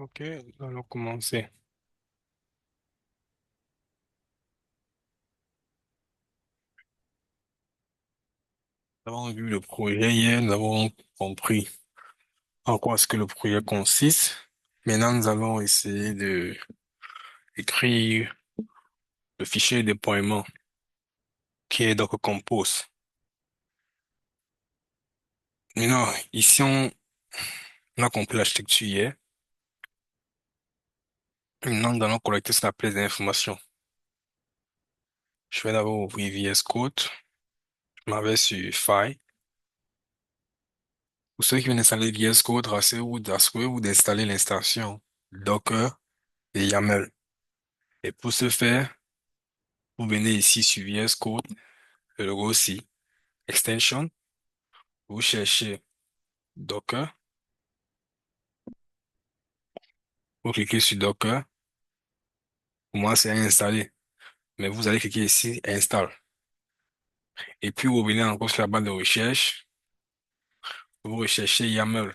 Ok, allons commencer. Nous avons vu le projet hier, nous avons compris en quoi est-ce que le projet consiste. Maintenant, nous allons essayer de écrire le fichier de déploiement qui est Docker Compose. Maintenant, ici, on a compris l'architecture hier. Maintenant, nous allons collecter ce qu'on appelle des informations. Je vais d'abord ouvrir VS Code. Je m'en vais sur File. Pour ceux qui viennent installer VS Code, assurez-vous d'installer l'installation Docker et YAML. Et pour ce faire, vous venez ici sur VS Code, le logo aussi, Extension, vous cherchez Docker, vous cliquez sur Docker, pour moi c'est installé, mais vous allez cliquer ici, Install. Et puis vous venez encore sur la barre de recherche, vous recherchez YAML.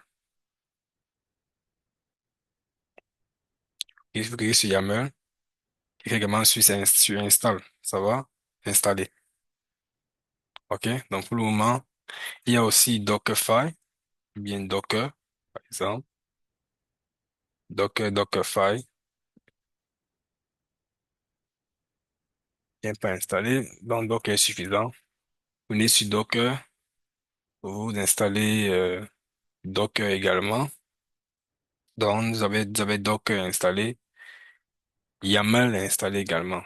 Et vous cliquez sur YAML, cliquez également sur Install, ça va? Installer. OK? Donc pour le moment, il y a aussi Dockerfile, bien Docker, par exemple, Dockerfile, bien pas installé, donc Docker est suffisant. Vous venez sur Docker, vous installez Docker également. Donc, vous avez Docker installé, YAML installé également.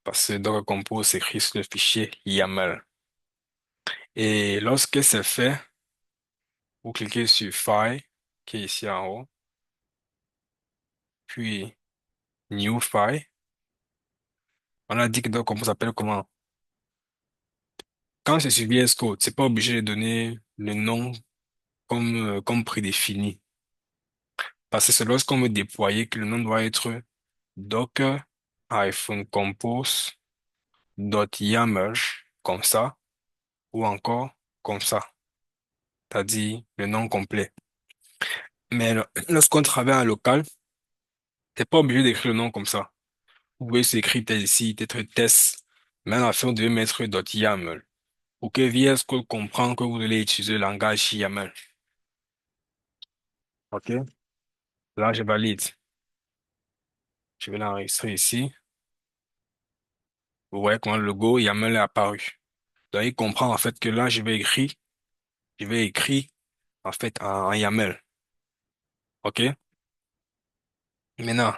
Parce que Docker Compose s'écrit sur le fichier YAML. Et lorsque c'est fait, vous cliquez sur File, qui est ici en haut, puis New File. On a dit que Docker Compose s'appelle comment? Quand c'est sur VS Code, c'est pas obligé de donner le nom comme prédéfini. Parce que c'est lorsqu'on veut déployer que le nom doit être Docker-compose.yaml, comme ça, ou encore comme ça, c'est-à-dire le nom complet. Mais lorsqu'on travaille en local, t'es pas obligé d'écrire le nom comme ça. Vous pouvez s'écrire tel ici, peut-être test, mais à la fin, vous devez mettre .yaml pour que VS Code comprenne que vous allez utiliser le langage YAML. OK? Là, je valide. Je vais l'enregistrer ici. Vous voyez comment le logo YAML est apparu. Donc, il comprend en fait que là, je vais écrire en fait en YAML. OK? Maintenant,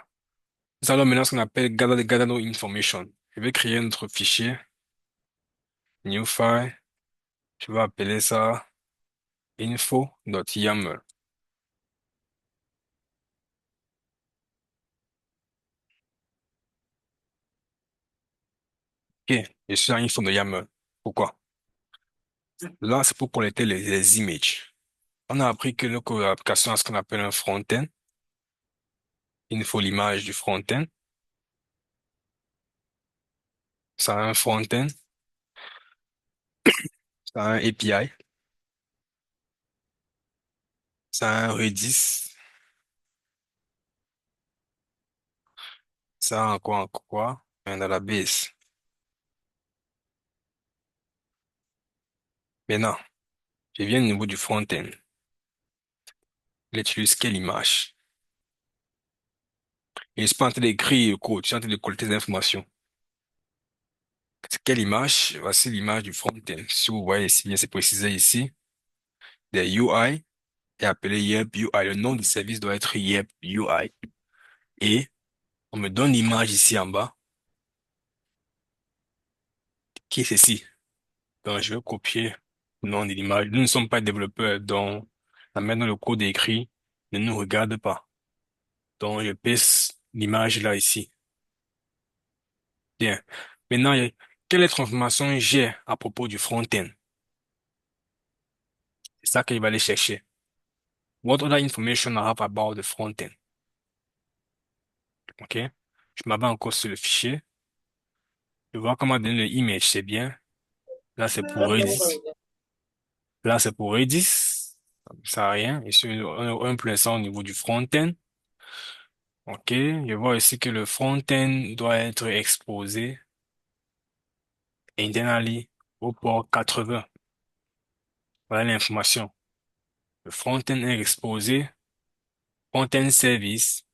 nous allons maintenant ce qu'on appelle gather no information. Je vais créer notre fichier, new file. Je vais appeler ça info.yaml. OK, je suis en info.yaml. Pourquoi? Là, c'est pour collecter les images. On a appris que notre application a ce qu'on appelle un front-end. Il nous faut l'image du front-end. Ça a un front-end, ça a un API, ça a un Redis, ça a encore quoi? Un database. Maintenant, je viens au niveau du front-end. Il utilise quelle image? Et je suis pas en train d'écrire le code, je suis en train de collecter des informations. C'est quelle image? Voici l'image du front-end. Si vous voyez ici, bien c'est précisé ici. Des UI est appelé Yelp UI. Le nom du service doit être Yelp UI. Et on me donne l'image ici en bas, qui est ceci. Donc, je vais copier le nom de l'image. Nous ne sommes pas développeurs, donc la manière dont le code est écrit ne nous regarde pas. Donc, je paste l'image là ici. Bien. Maintenant, quelle autre information j'ai à propos du front-end? C'est ça qu'il va aller chercher. What other information I have about the front-end? OK? Je m'abats encore sur le fichier. Je vois comment donner le image, c'est bien. Là, c'est pour Redis. Là, c'est pour Redis. Ça sert à rien. Et sur un pour l'instant au niveau du front-end. OK, je vois ici que le front-end doit être exposé internally au port 80. Voilà l'information. Le front-end est exposé. Front-end service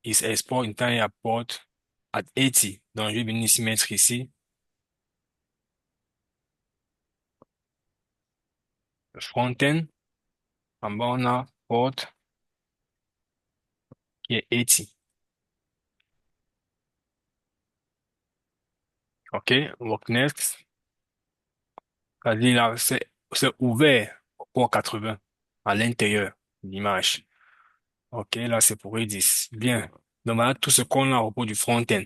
is export internally at port at 80. Donc, je vais venir ici mettre ici le front-end. En bas, on a port qui est 80. OK, work next. C'est-à-dire là, c'est ouvert au port 80 à l'intérieur de l'image. OK, là, c'est pour Redis. Bien. Donc, voilà tout ce qu'on a au propos du front-end.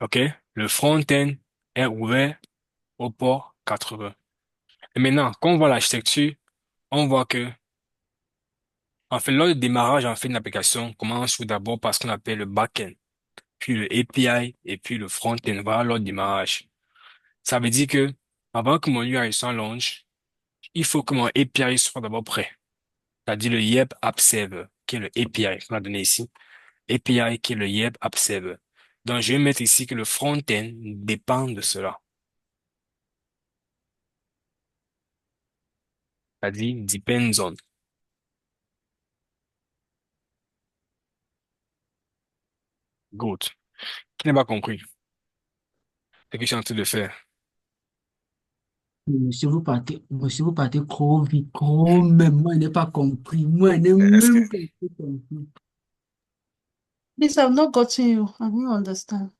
OK? Le front-end est ouvert au port 80. Et maintenant, quand on voit l'architecture, on voit que, en fait, lors du démarrage, en fait, une application commence tout d'abord par ce qu'on appelle le back-end, puis le API, et puis le front-end. Voilà lors du démarrage. Ça veut dire que, avant que mon UI soit launch, il faut que mon API soit d'abord prêt. C'est-à-dire le Yep App Server, qui est le API qu'on a donné ici. API qui est le Yep App Server. Donc, je vais mettre ici que le front-end dépend de cela. C'est-à-dire depends on. Good. Qui n'a pas compris ce que je suis en train de faire? Monsieur, vous partez trop vite, trop même. Moi, je n'ai pas compris. Moi, je n'ai Est-ce que... même pas compris. Please, I've not gotten you. I don't understand.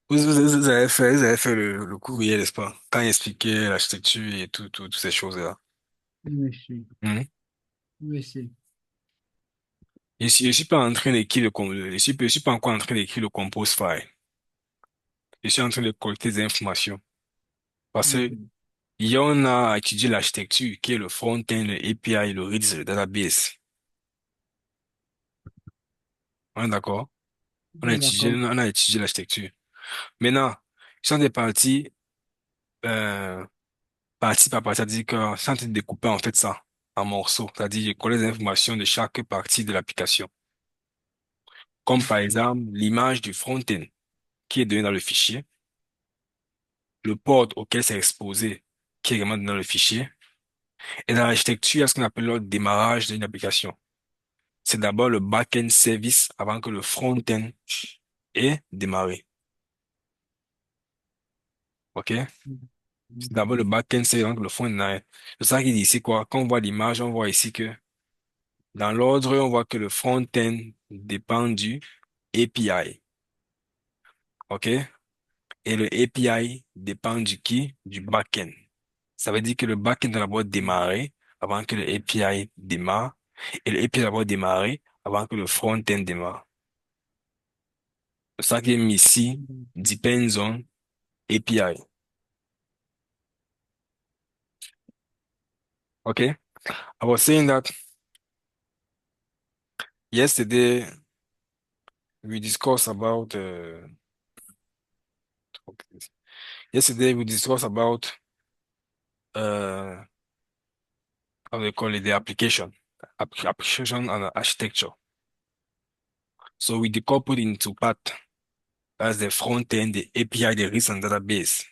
Vous avez fait le cours hier, n'est-ce pas? Quand il expliquait l'architecture et toutes ces choses-là. Oui, monsieur. Mhm. Oui, monsieur. Je suis pas en train d'écrire je suis pas encore en train d'écrire le compose file. Je suis en train de collecter des informations. Parce que Mhm. hier, on a étudié l'architecture, qui est le front-end, le API, le Redis, le database. On est d'accord? Oui, d'accord. On a étudié l'architecture. Maintenant, si on est parti, partie par partie, c'est-à-dire que sans te découper en fait ça en morceaux, c'est-à-dire je connais les informations de chaque partie de l'application. Comme par exemple l'image du front-end qui est donnée dans le fichier, le port auquel c'est exposé qui est également donné dans le fichier. Et dans l'architecture, il y a ce qu'on appelle le démarrage d'une application. C'est d'abord le back-end service avant que le front-end ait démarré. OK? C'est d'abord le back-end service avant que le front-end n'ait. C'est ça qu'il dit ici quoi. Quand on voit l'image, on voit ici que dans l'ordre, on voit que le front-end dépend du API. OK? Et le API dépend du qui? Du back-end. Ça veut dire que le back-end doit d'abord démarrer avant que le API démarre. Et le API doit d'abord démarrer avant que le front-end démarre. C'est ça qui est mis ici, depends on API. Okay? I was saying that yesterday we discussed about yesterday we discussed about uh how they call it the application and architecture. So we decoupled into part as the front end, the API, the recent database.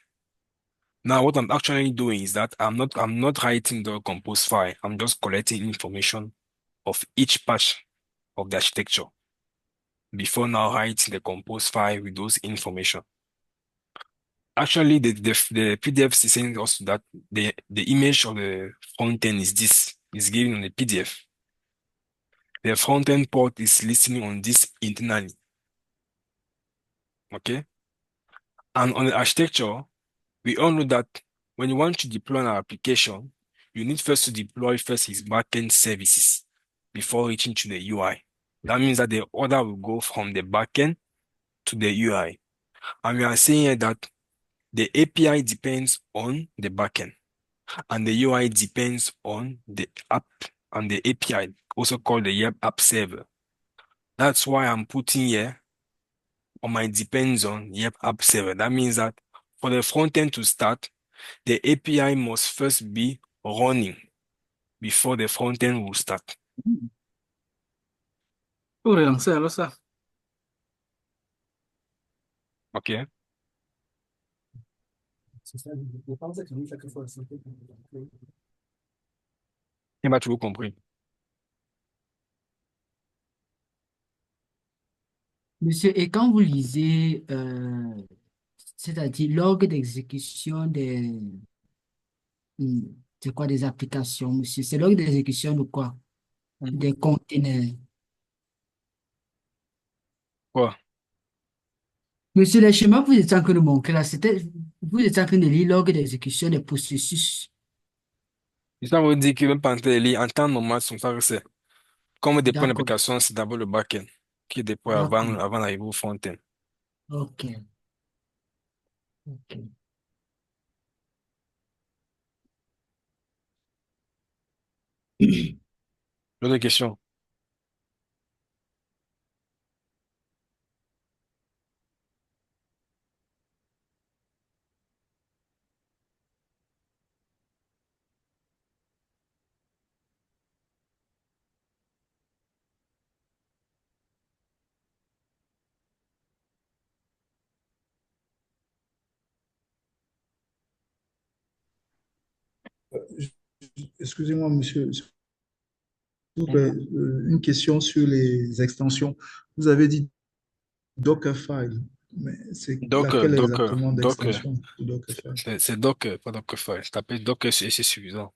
Now what I'm actually doing is that I'm not writing the compose file. I'm just collecting information of each patch of the architecture before now writing the compose file with those information. Actually, the PDF is saying also that the image of the front end is this, is given on the PDF. The front end port is listening on this internally. Okay? And on the architecture, we all know that when you want to deploy an application, you need first to deploy first its backend services before reaching to the UI. That means that the order will go from the backend to the UI. And we are saying here that the API depends on the backend and the UI depends on the app and the API, also called the Yep App Server. That's why I'm putting here on my depends on Yep App Server. That means that for the front end to start, the API must first be running before the front end will start. Pour relancer alors ça. OK? C'est ça, je pense que nous, chaque fois, c'est Il m'a toujours compris. Monsieur, et quand vous lisez, c'est-à-dire log d'exécution hmm, c'est quoi des applications, monsieur? C'est log d'exécution de quoi? Mhm. Des conteneurs. Quoi? Monsieur, les schémas que vous étiez en train de montrer là, c'était, vous étiez en train de lire log d'exécution des processus. Ça veut dire que même pas en temps normal, c'est comme ça que c'est. Comme on déploie une D'accord, application, c'est d'abord le back-end qui déploie d'accord. avant d'arriver au front-end. Ok, ok. L'autre question. Excusez-moi, monsieur, s'il vous plaît, Mhm. une question sur les extensions. Vous avez dit Dockerfile, mais c'est Docker, laquelle Docker, exactement Docker. d'extension de Dockerfile? C'est Docker, pas Dockerfile. Tapez Docker et c'est suffisant.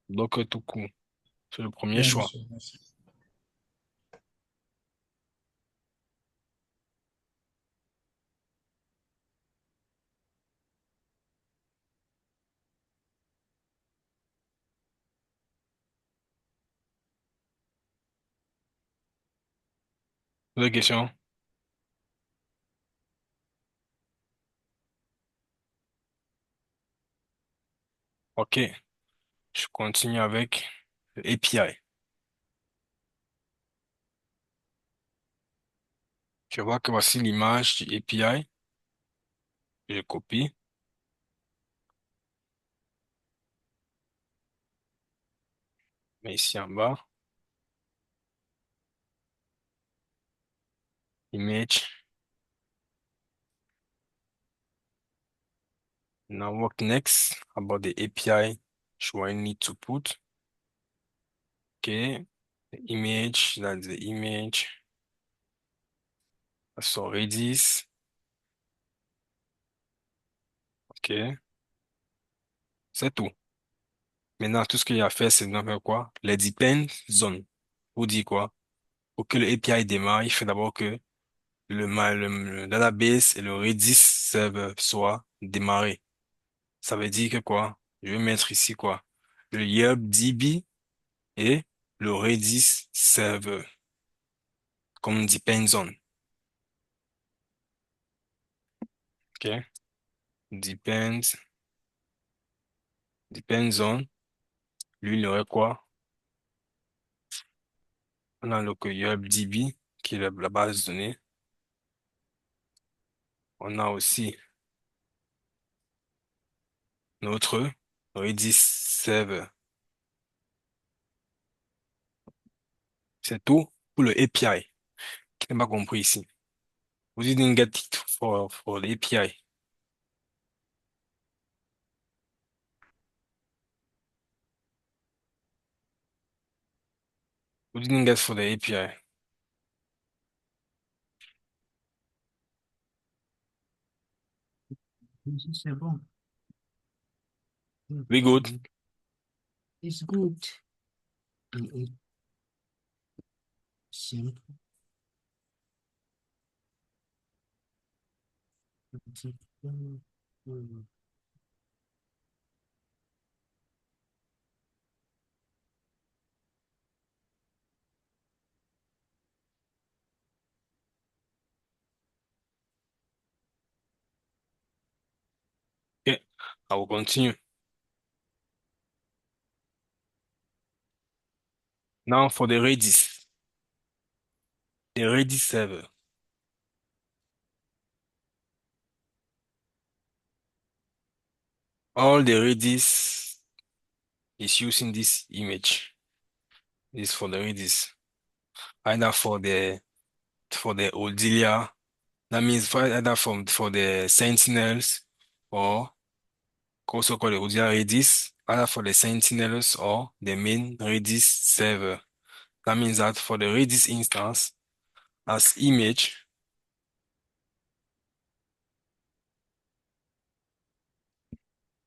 Docker tout court. C'est le premier Bien, choix. monsieur, merci. L'autre question. OK. Je continue avec le API. Je vois que voici l'image du API. Je copie. Mets ici en bas. Image. Now work next about the API. So I need to put. Okay. The image. That's the image. So Redis. OK. C'est tout. Maintenant, tout ce qu'il y a à faire, c'est de faire quoi? Les depend zones. Vous dit quoi? Pour que le API démarre, il faut d'abord que le database et le Redis server soient démarrés. Ça veut dire que quoi? Je vais mettre ici quoi? Le Yelp DB et le Redis server comme depend zone. OK? Depends, depend zone. Lui, il aurait quoi? On a le Yelp DB qui est la base de données. On a aussi notre Redis server. C'est tout pour le API. Qui n'a pas compris ici? We didn't get it for the API. We didn't get for the API. C'est bon. We good? It's good. Et simple. Okay. I will continue. Now for the Redis. The Redis server. all the Redis is using this image. This for the Redis. Either for the Odilia. That means either for the Sentinels or also called the Odilia Redis, either for the Sentinels or the main Redis server. That means that for the Redis instance, as image,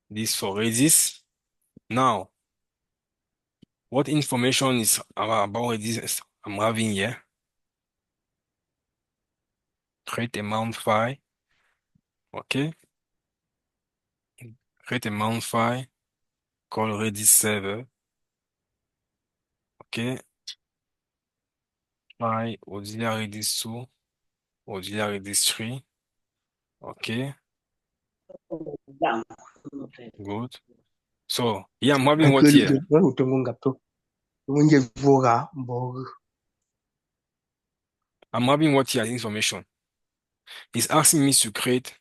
this for Redis. Now, what information is about Redis I'm having here? Create a mount file. Okay. Create a mount file called Redis server. Okay. File auxiliary Redis 2, auxiliary Redis 3. Okay. Good. So, yeah, I'm having what Actually, here? I'm having what here information. It's asking me to create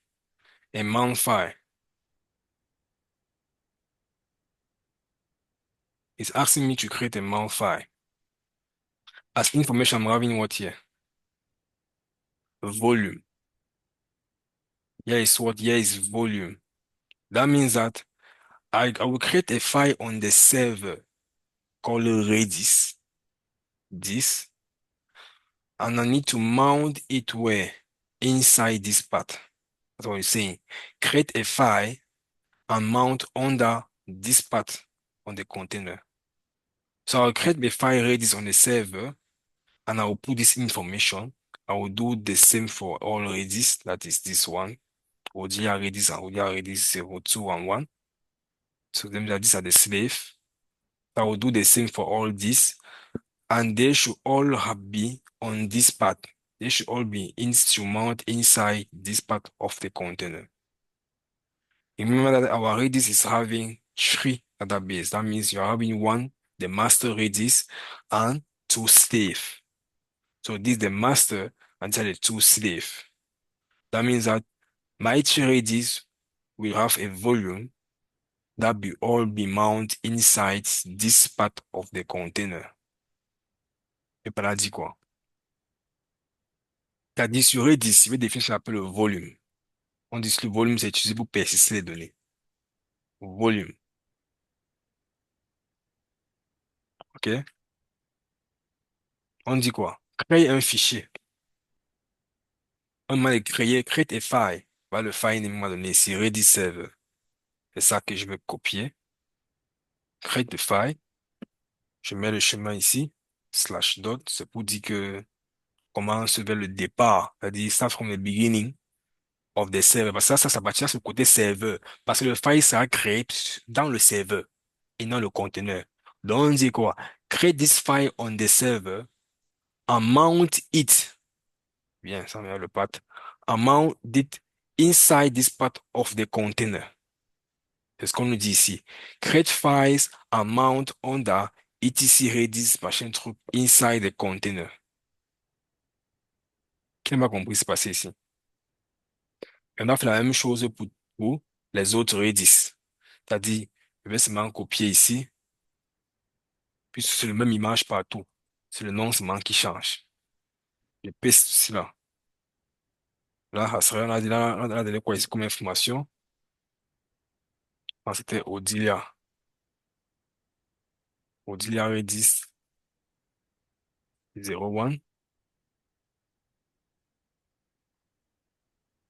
a mount file. It's asking me to create a mount file. As information, I'm having what here? Volume. Here is what? Here is volume. That means that I will create a file on the server called Redis. This. And I need to mount it where? Inside this path. That's what I'm saying. Create a file and mount under this path on the container. So I'll create the file Redis on the server and I will put this information. I will do the same for all Redis. That is this one. ODR Redis and ODR Redis 0, 2, and 1. So them that these are the slave. I will do the same for all this. And they should all be on this path. They should all be instrument inside this part of the container. Remember that our Redis is having 3 databases. That means you're having one, the master Redis, and 2 slave. So this is the master and these are the 2 slave. That means that my 3 Redis will have a volume that will all be mounted inside this part of the container. Et par là dit quoi? C'est-à-dire sur Redis, je vais définir ce qu'on appelle le volume. On dit que le volume, c'est utilisé pour persister les données. Volume. OK? On dit quoi? Créer un fichier. On m'a créé, create a file. Voilà le file name m'a donné ici, Redis server. C'est ça que je vais copier. Create the file. Je mets le chemin ici. Slash dot. C'est pour dire que commence vers le départ. C'est-à-dire start from the beginning of the server. Parce que ça partir sur le côté serveur. Parce que le file sera créé dans le serveur et non le conteneur. Donc, on dit quoi? Create this file on the server and mount it. Bien, ça met le path. And mount it inside this part of the container. C'est ce qu'on nous dit ici. Create files and mount under etc redis machin truc inside the container. Qui n'a pas compris ce qui s'est passé ici? Et on a fait la même chose pour les autres redis. C'est-à-dire, je vais seulement copier ici, puis c'est le même image partout. C'est le nom seulement qui change. Je paste cela. Là, ça serait, on a donné quoi ici comme information? Ah, c'était Odilia. Odilia Redis 01.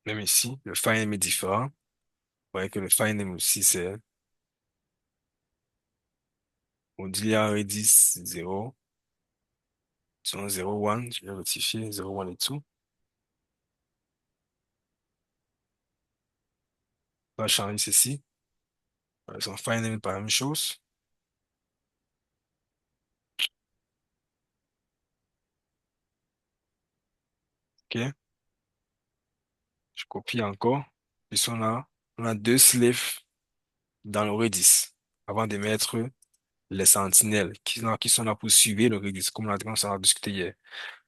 Même ici, le file name est différent. Vous voyez que le file name aussi, c'est Odilia Redis 0. 01, je vais rectifier 01 et tout. On va changer ceci. Son file name n'est pas la même chose. OK. Je copie encore. Puis on a 2 slaves dans le Redis avant de mettre les sentinelles qui sont là pour suivre le Redis, comme on a discuté hier.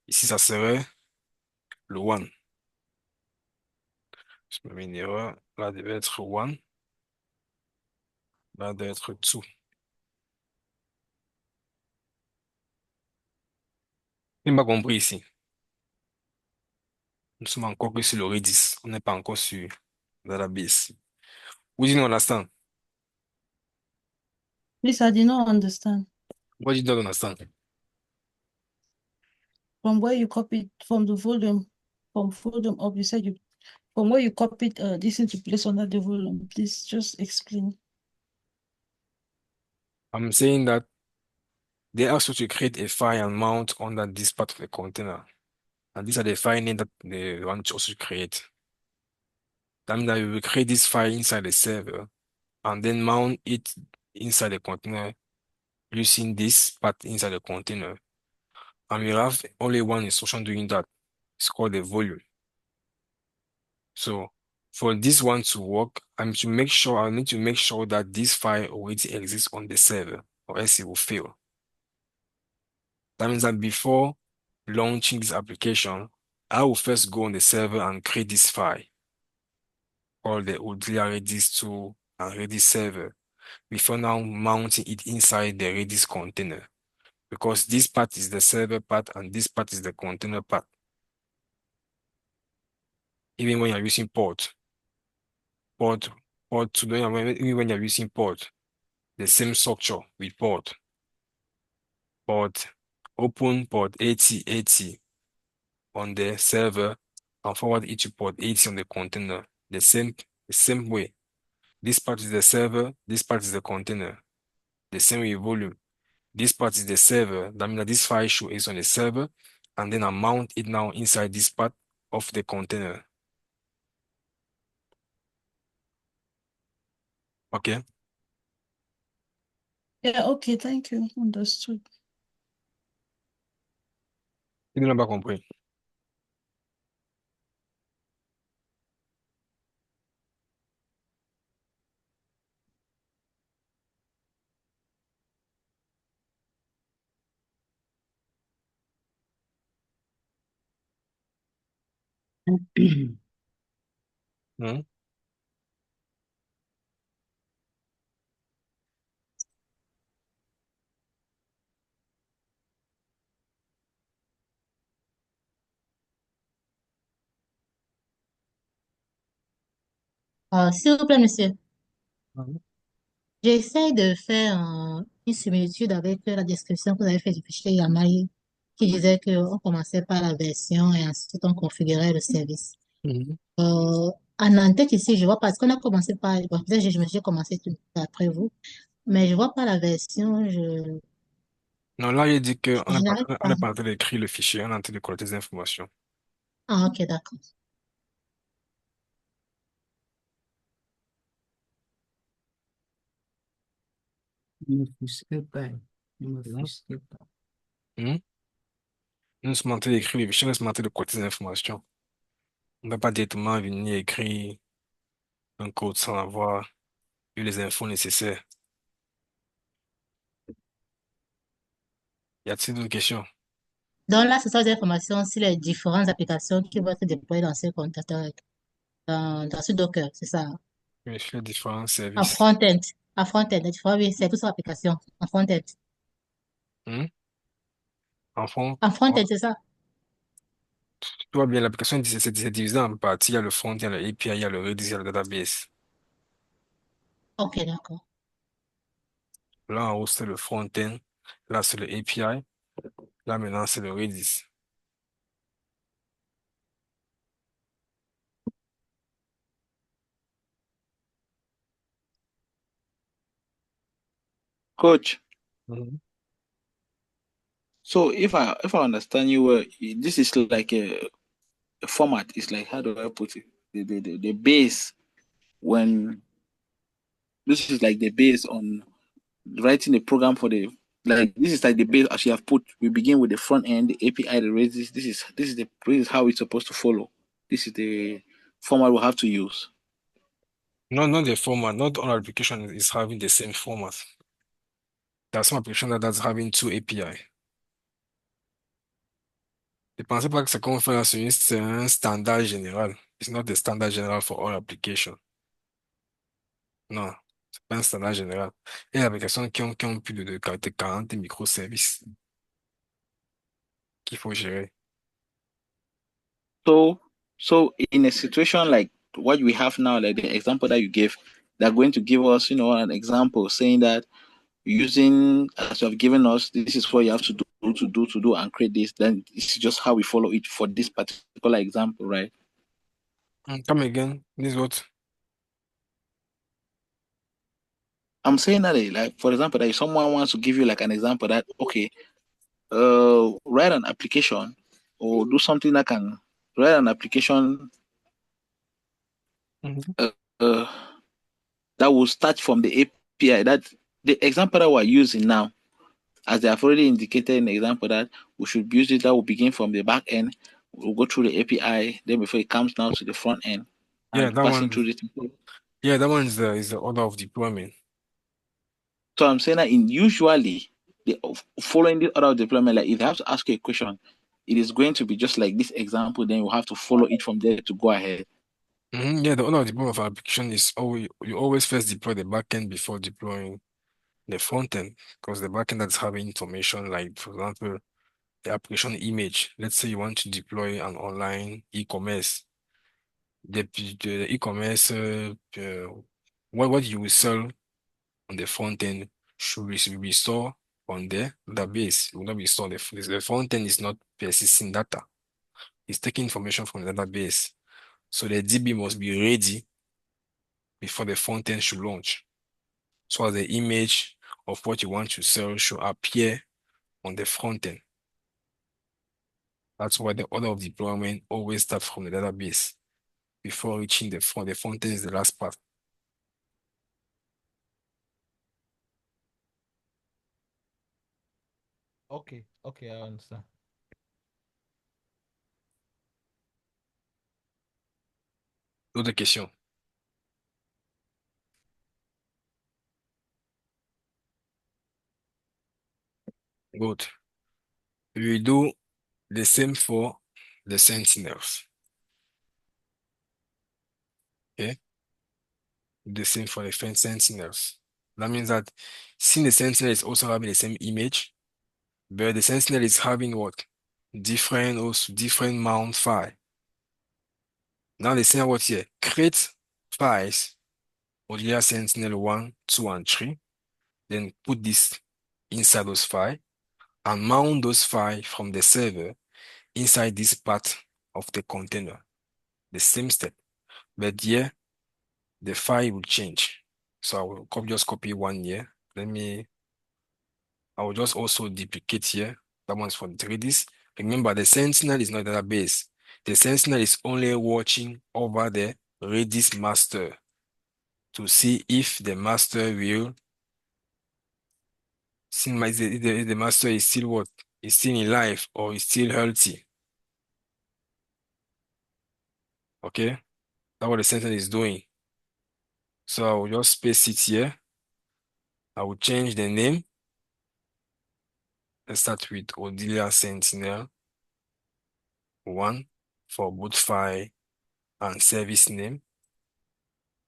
Ici, ça serait le one. Je me mets une erreur. Là, devait être one. Là, doit être tout. Il m'a compris ici. Nous sommes encore que sur le Redis. On n'est pas encore sur database. We didn't understand. Please, I did not understand. What you don't understand? From where you copied from the volume, from volume up, you said you, from where you copied this into place under the volume. Please just explain. I'm saying that they ask you to create a file and mount under this part of the container. And these are the file names that they want you also to create. That means that you will create this file inside the server and then mount it inside the container using this part inside the container. And we have only one instruction doing that. It's called the volume. So for this one to work, I need to make sure that this file already exists on the server, or else it will fail. That means that before launching this application, I will first go on the server and create this file, or the auxiliary Redis tool and Redis server, before now mounting it inside the Redis container. Because this part is the server part and this part is the container part. Even when you're using port to even when you're using port, the same structure with port open port 8080 on the server and forward it to port 80 on the container. The same way. This part is the server, this part is the container. The same way volume. This part is the server. That means that this file show is on the server, and then I mount it now inside this part of the container. Okay? Yeah, okay, thank you. Understood. Il n'a pas compris. Hmm? S'il vous plaît, monsieur, Mhm. j'essaie de faire une similitude avec la description que vous avez faite du fichier YAML qui disait qu'on commençait par la version et ensuite on configurait le service. Mhm. En en-tête ici, je vois parce qu'on a commencé par, bon, peut-être je me suis commencé tout après vous, mais je vois pas la version, Non, là, il dit qu'on je n'est pas, n'arrive on pas. n'est pas en train d'écrire le fichier, on est en train de collecter des informations. Ah, ok, d'accord. Ne m'offusquez pas. Ne Mhm. m'offusquez pas. Hmm? Nous sommes en train d'écrire le fichier, nous sommes en train de collecter des informations. On ne va pas directement venir écrire un code sans avoir eu les infos nécessaires. Y a-t-il d'autres questions? Donc là, ce sont des informations sur les différentes applications qui vont être déployées dans ce contact, dans ce Docker, c'est ça. Vérifier les différents En services. front-end, en front-end, les différents, oui, c'est toutes ces applications, en front-end. Hmm? Enfin, En front-end, c'est ça. tu vois bien, l'application c'est divisé en parties. Il y a le front, il y a le API, il y a le Redis, il y a le database. Ok, d'accord. Là, en haut, c'est le front-end. Là, c'est le API. Là, maintenant, c'est le Redis. Coach, Mhm. so if I understand you well, this is like a format. It's like, how do I put it? The base when this is like the base on writing a program for the, like, this is like the base as you have put. We begin with the front end, the API, the Redis. This is how it's supposed to follow. This is the format we have to use. No, not the format. Not all application is having the same format. There are some applications that's having two API. Ne pensez pas que ce qu'on fait là, c'est un standard général. It's not the standard general for all applications. Non. C'est pas un standard général. Et les applications qui ont plus de 40 microservices qu'il faut gérer. So, so in a situation like what we have now, like the example that you gave, they're going to give us, an example saying that using as you have given us, this is what you have to do, and create this. Then this is just how we follow it for this particular example, right? Come again. This is what? I'm saying that, like, for example, that if someone wants to give you like an example that, okay, write an application or do something that can write an application Mhm. uh, that will start from the API. That the example that we're using now, as they have already indicated in the example, that we should use it, that will begin from the back end, we'll go through the API, then before it comes down to the front end Yeah, and that passing one. through it. Yeah, that one is the order of deployment. So I'm saying that in usually the following the order of deployment, like if they have to ask you a question, it is going to be just like this example, then you have to follow it from there to go ahead. Yeah, the order of deployment of an application is always you always first deploy the backend before deploying the front end, because the backend that's having information like, for example, the application image. Let's say you want to deploy an online e-commerce. The e-commerce, what you will sell on the front end should be stored on the database. It will not be stored. The front end is not persisting data. It's taking information from the database. So the DB must be ready before the front end should launch. So as the image of what you want to sell should appear on the front end. That's why the order of deployment always starts from the database before reaching the front. The front end is the last part. Okay, okay, I understand. D'autres questions? Good. We do the same for the sentinels. Okay? The same for the sentinels. That means that since the sentinel is also having the same image, but the sentinel is having what? Different mount file. Now the same what here? Create files Aurelia Sentinel 1, 2, and 3. Then put this inside those files and mount those files from the server inside this part of the container. The same step. But here, the file will change. So I will just copy one here. I will just also duplicate here. That one's for the 3Ds. Remember, the Sentinel is not a database. The Sentinel is only watching over the Redis master to see if the master will see the master is still what? Is still in life or is still healthy. Okay? That's what the Sentinel is doing. So I will just paste it here. I will change the name. Let's start with Odilia Sentinel 1 for both file and service name.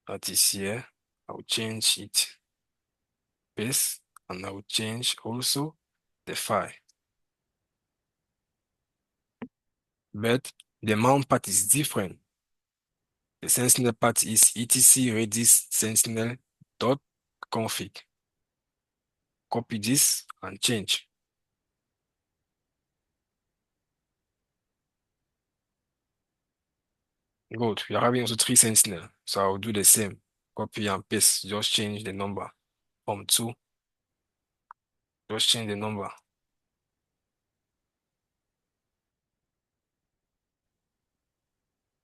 That is here. I will change it, paste, and I will change also the file. But the mount part is different. The Sentinel part is etc redis sentinel dot config. Copy this and change. Good. We are having also 3 sentinel. So I'll do the same. Copy and paste. Just change the number from 2. Just change the number.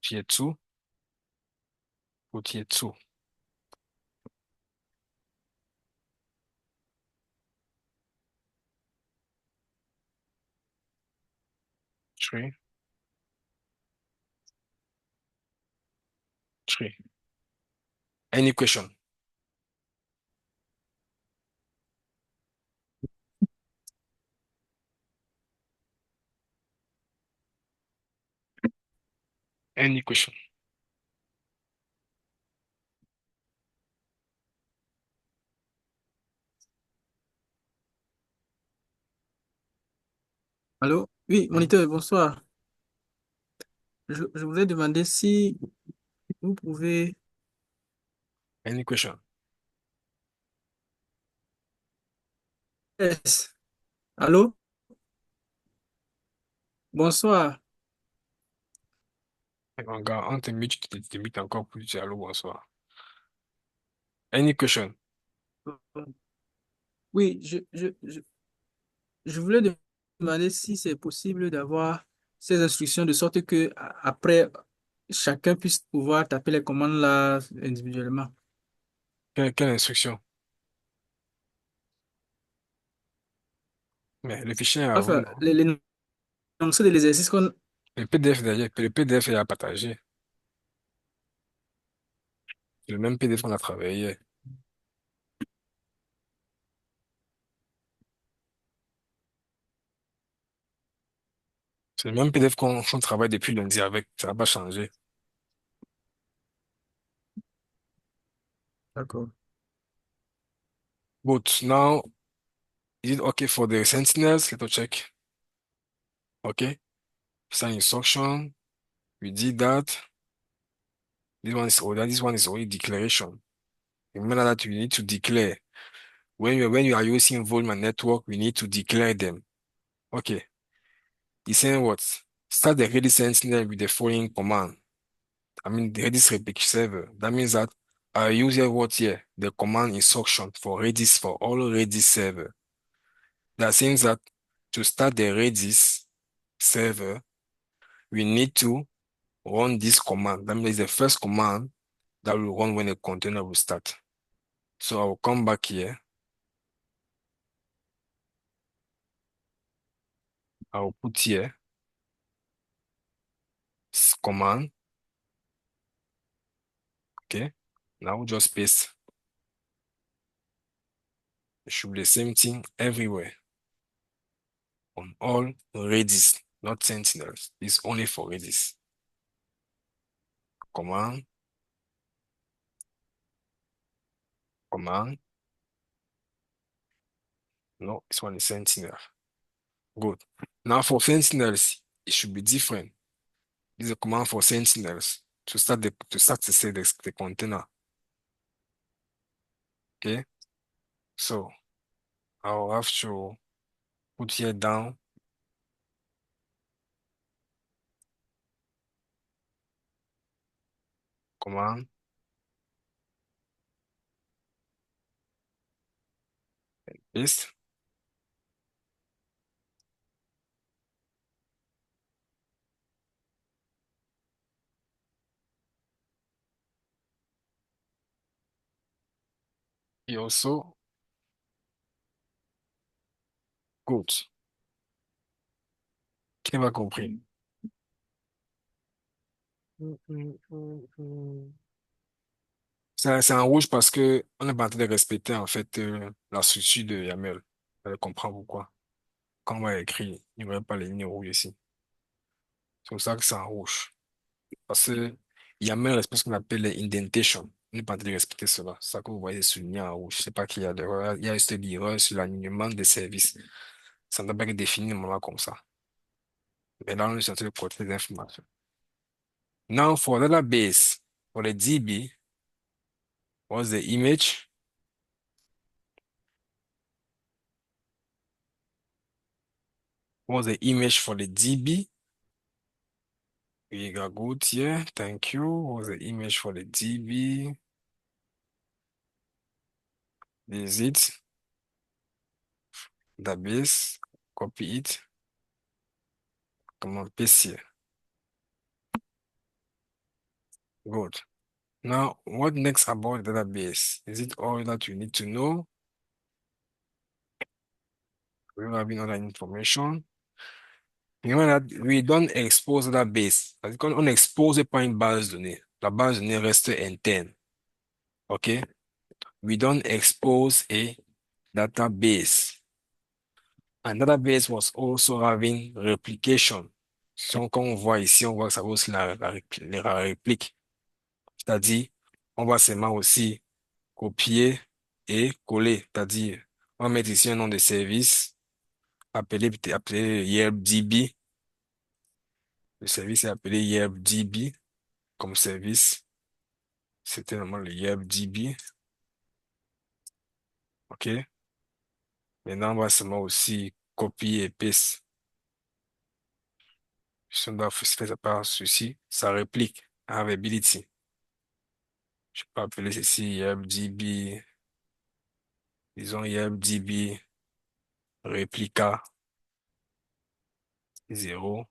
Here 2. Put here 2. 3. 3. Any question? Any question? Allô? Oui, moniteur, bonsoir. Je voulais demander si vous pouvez... Any question? Yes. Allô? Bonsoir. Mon gars, on te mute, tu te mutes encore plus, tu dis allô, bonsoir. Any question? Oui, je voulais demander si c'est possible d'avoir ces instructions de sorte que après, chacun puisse pouvoir taper les commandes là individuellement. Quelle instruction? Mais le fichier est à vous, Enfin, non? les noms de l'exercice qu'on... Le PDF d'ailleurs, le PDF est à partager. C'est le même PDF qu'on a travaillé. C'est le même PDF qu'on travaille depuis lundi avec. Ça n'a pas changé. D'accord. Good. Now, is it okay for the sentinels? Let us check. Okay. Sign instruction. We did that. This one is only declaration. Remember that we need to declare. When you are using volume and network, we need to declare them. Okay. He's saying what? Start the Redis Sentinel with the following command. I mean, the Redis replication server. That means that I use here what here? The command instruction for Redis for all Redis server. That means that to start the Redis server, we need to run this command. That means the first command that will run when a container will start. So I will come back here. I will put here command. Okay. Now just paste. It should be the same thing everywhere. On all Redis, not Sentinels. It's only for Redis. Command, command. No, this one is Sentinel. Good. Now for Sentinels, it should be different. This is a command for Sentinels to say the container. Okay. So I'll have to put here down command, paste. Et also, good. Qui m'a compris? C'est en rouge parce que on n'est pas en train de respecter en fait la structure de YAML. Elle comprend pourquoi. Quand on va écrire, il n'y aurait pas les lignes rouges ici. C'est pour ça que c'est en rouge. Parce que YAML respecte ce qu'on appelle les indentations. On n'est pas en train de respecter cela. C'est ça que vous voyez souligné en rouge. C'est pas qu'il y a d'erreur. Il y a juste des erreurs sur l'alignement des services. Ça ne doit pas être défini normalement comme ça. Mais là, on est censé côté des informations. Now, for database, for the DB, what's the image? What's the image for the DB? We got good here. Thank you. What's the image for the DB? Is it database? Copy it. Come on, paste here. Good. Now, what next about the database? Is it all that you need to know? We don't have other information. Remember that we don't expose the database. Parce qu'on on expose pas une base de données. La base de données reste interne. OK? We don't expose a database. And database was also having replication. Donc, comme on voit ici, on voit que ça vaut aussi la réplique. C'est-à-dire, on va seulement aussi copier et coller. C'est-à-dire, on va mettre ici un nom de service. appelé YelpDB. Le service est appelé YelpDB comme service. C'était normalement le YelpDB. OK? Maintenant, on va seulement aussi copier et paste. Si on doit faire ça par ceci, ça réplique availability. Je peux appeler ceci YelpDB, disons YelpDB réplica 0,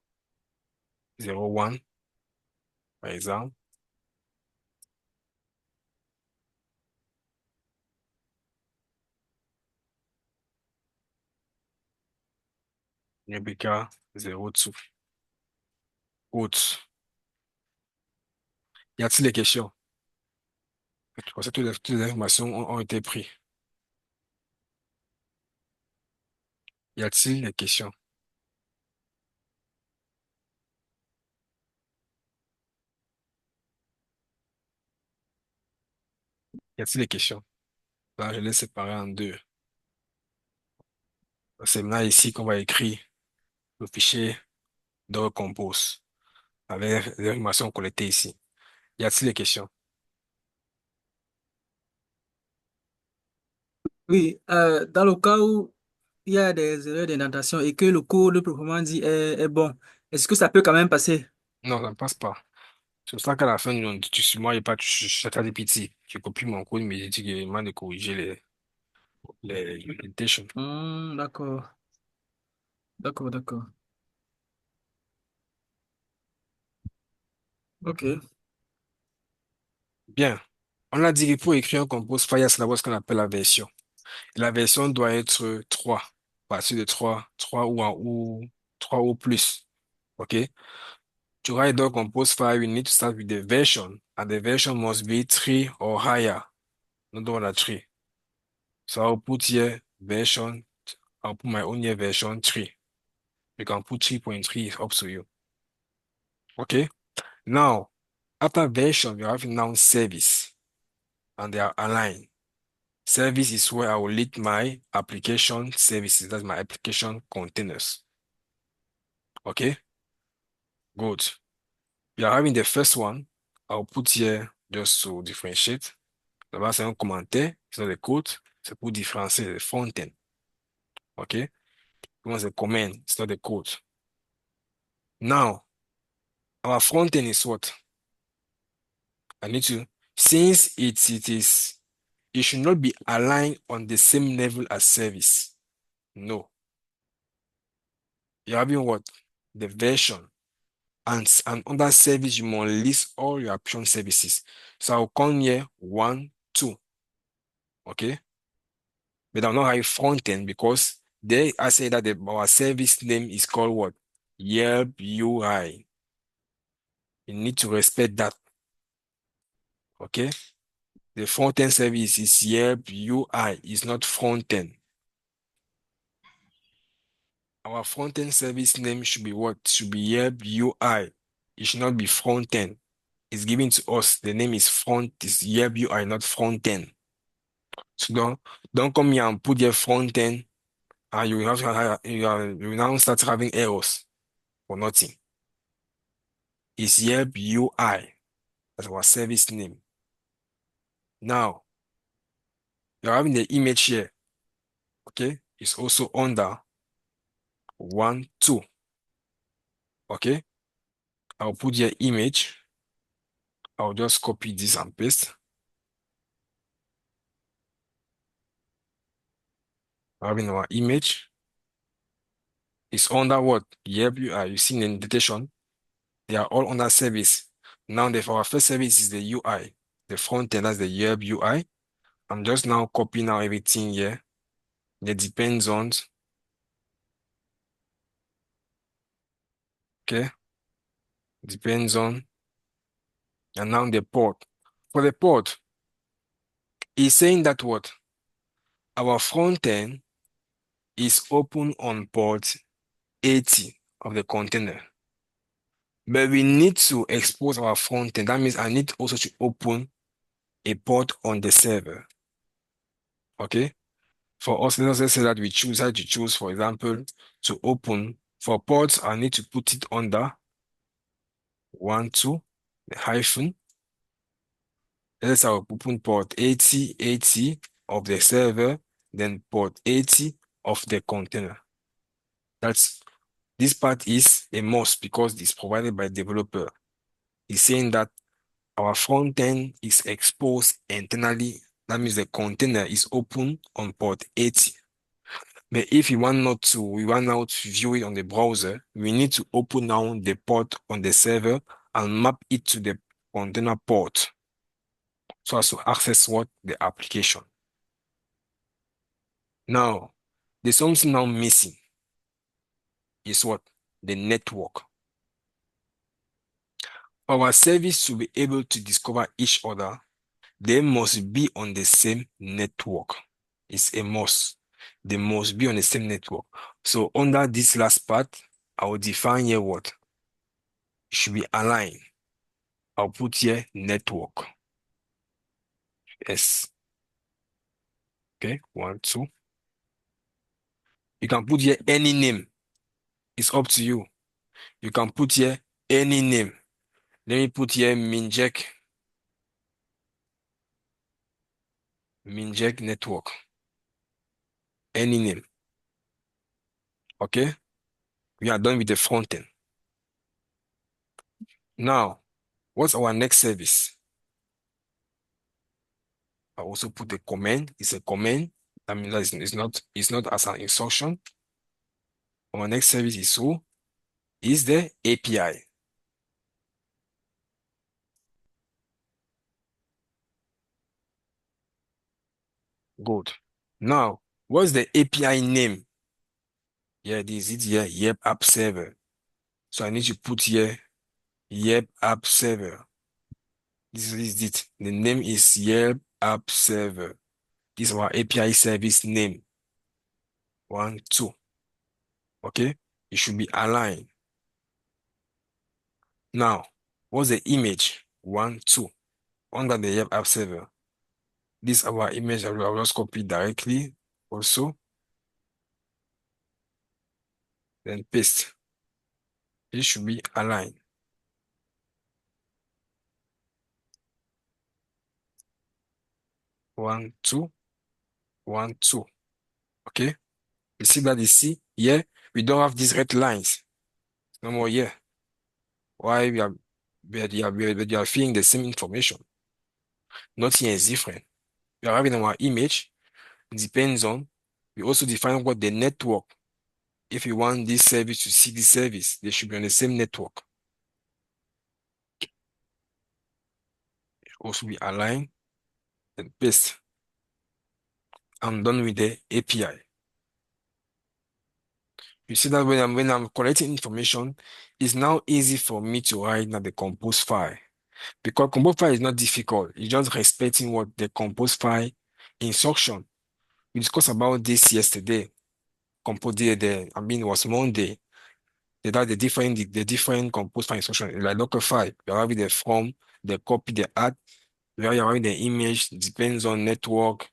01, par exemple. Réplica 02. Autre. Y a-t-il des questions? Comme ça, toutes les informations ont été prises. Y a-t-il des questions? Y a-t-il des questions? Là, je l'ai séparé en deux. C'est maintenant ici qu'on va écrire le fichier de recompose avec les informations collectées ici. Y a-t-il des questions? Oui, dans le cas où il y a des erreurs d'indentation et que le code proprement dit est bon, est-ce que ça peut quand même passer? Non, ça ne passe pas. C'est pour ça qu'à la fin, moi, il n'y a pas, je t'ai des petits. Je copie mon code, mais j'ai dit qu'il m'a de corriger les indentations. D'accord, d'accord, d'accord. Ok. Bien. On a dit que pour écrire un compose file, il y a d'abord ce qu'on appelle la version. Et la version doit être 3. À partir de 3, 3 ou 3 ou plus. OK? To write the compose file, you need to start with the version, and the version must be 3 or higher, not more than 3. So I'll put here version, I'll put my own here version 3. You can put 3.3, it's up to you. Okay? Now, after version, we have now service, and they are aligned. Service is where I will lead my application services. That's my application containers. Okay? Good. We are having the first one. I'll put here just to differentiate. Là-bas, c'est un commentaire, c'est le code, c'est pour différencier les front-end. OK? Comment c'est comment, it's not the code. Now, our front-end is what? I need to, since it should not be aligned on the same level as service. No. You're having what? The version. And under service, you must list all your option services. So I'll come here 1, 2. Okay? But I'm not having front end because there I say that our service name is called what? Yelp UI. You need to respect that. Okay? The front end service is Yelp UI, it's not front end. Our front end service name should be what? Should be Yelp UI. It should not be front end. It's given to us. The name is Yelp UI, not front end. So don't come here and put your front end and you will now start having errors for nothing. It's Yelp UI. That's our service name. Now, you're having the image here. Okay? It's also under 1, 2. Okay? I'll put your image. I'll just copy this and paste. Having our image. It's under what? Yelp UI. You see the indentation. They are all under service. Now, our first service is the UI. The front end, that's the Yelp UI. I'm just now copying now everything here. It depends on. Okay? Depends on. And now the port. For the port, it's saying that what? Our front end is open on port 80 of the container. But we need to expose our front end. That means I need also to open a port on the server. Okay? For us, let's say that we choose how to choose, for example, to open for ports, I need to put it under 1, 2, the hyphen. Let's say I'll open port 80 of the server, then port 80 of the container. This part is a must because it's provided by developer. It's saying that our front end is exposed internally. That means the container is open on port 80. But if we want now to view it on the browser, we need to open now the port on the server and map it to the container port so as to access the application. Now, there's something now missing. Is what? The network. Our service to be able to discover each other, they must be on the same network. It's a must. They must be on the same network. So under this last part, I will define here what? It should be aligned. I'll put here network. Yes. Okay, 1, 2. You can put here any name. It's up to you. You can put here any name. Let me put here Minjek network. Any name. Okay? We are done with the front end. Now, what's our next service? I also put a command. It's a command. That means that it's not as an instruction. Our next service is who? Is the API. Good. Now, what's the API name? Yeah, this is here, Yelp App Server. So I need to put here Yelp App Server. This is it. The name is Yelp App Server. This is our API service name. 1, 2. Okay? It should be aligned. Now, what's the image? 1, 2. Under the Yelp App Server. This is our image. I will just copy directly also. Then paste. It should be aligned. One, two, 1, 2. Okay? You see that here, we don't have these red lines. No more here. Why we are filling the same information. Not here is different. We are having our image. It depends on. We also define what the network. If you want this service to see this service, they should be on the same network. It also be aligned and paste. I'm done with the API. You see that when I'm collecting information, it's now easy for me to write now the compose file. Because compose file is not difficult. It's just respecting what the compose file instruction. We discussed about this yesterday. Compose it was Monday. That the different compose file instruction, like local file. You're having the from, the copy, the add, you're having the image, depends on network,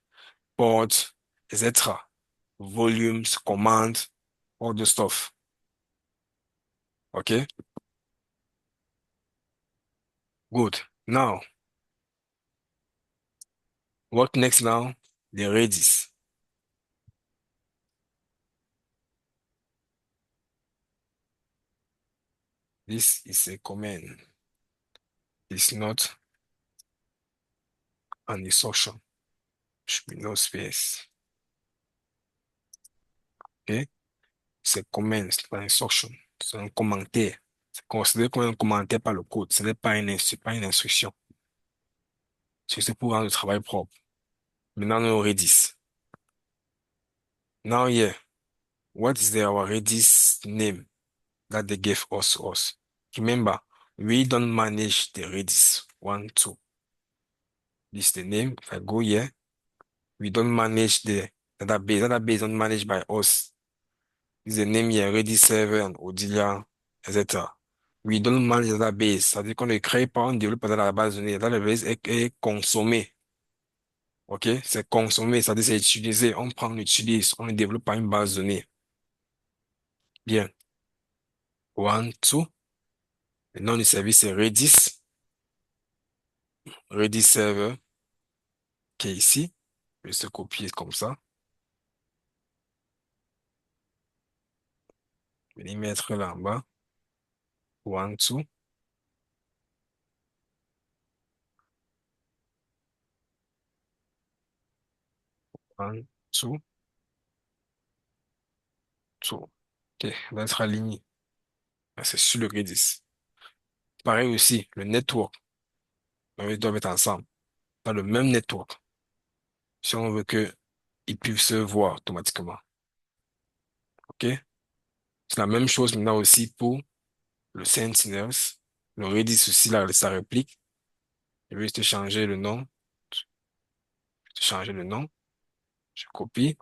port, etc. Volumes, commands, all the stuff. Okay? Good. Now, what next now? The Redis. This is a command. It's not an instruction. Should be no space. Okay? C'est command, c'est pas une instruction. C'est un commentaire. C'est considéré comme un commentaire par le code. Ce n'est pas pas une instruction. C'est pour rendre le travail propre. Maintenant, nous Redis. Now here, what is our Redis name that they gave us? Remember, we don't manage the Redis. 1, 2. This is the name. If I go here, we don't manage the database. Database is not managed by us. This is the name here, Redis server and Odilia, etc. We don't manage the database. Ça veut dire qu'on ne crée pas, on ne développe pas dans la base de données. La database est consommée. OK? C'est consommer, c'est-à-dire c'est utilisé. On prend, on utilise, on ne développe pas une base de données. Bien. One, two. Le nom du service c'est Redis. Redis Server, qui est ici. Je vais se copier comme ça. Je vais les mettre là en bas. One, two. One, two, two. OK, on va être aligné. Ah, c'est sur le Redis. Pareil aussi, le network. Ils doivent être ensemble, dans le même network. Si on veut que ils puissent se voir automatiquement. OK? C'est la même chose maintenant aussi pour le Sentinels. Le Redis aussi, là, ça réplique. Je vais juste changer le nom. Changer le nom. Je copie.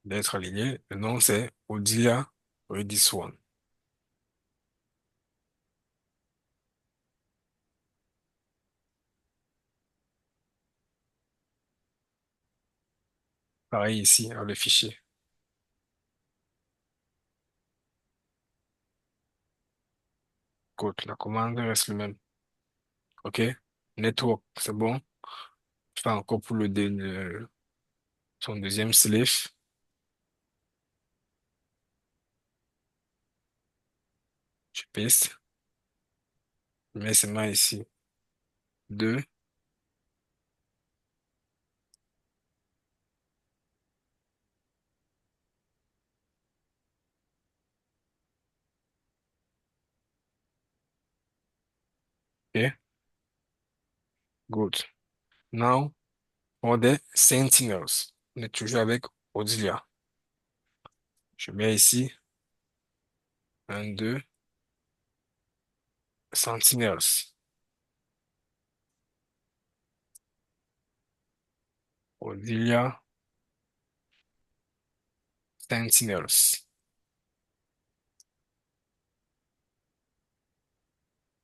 D'être aligné. Le nom, c'est Odilia Redis One. Pareil ici, le fichier. Code, la commande reste le même. OK? Network, c'est bon. Je fais encore pour son deuxième slave. Je paste. Je mets seulement ici. 2. OK? Good. Now, for the Sentinels. On est toujours avec Odilia. Je mets ici 1, 2, Sentinels. Odilia Sentinels.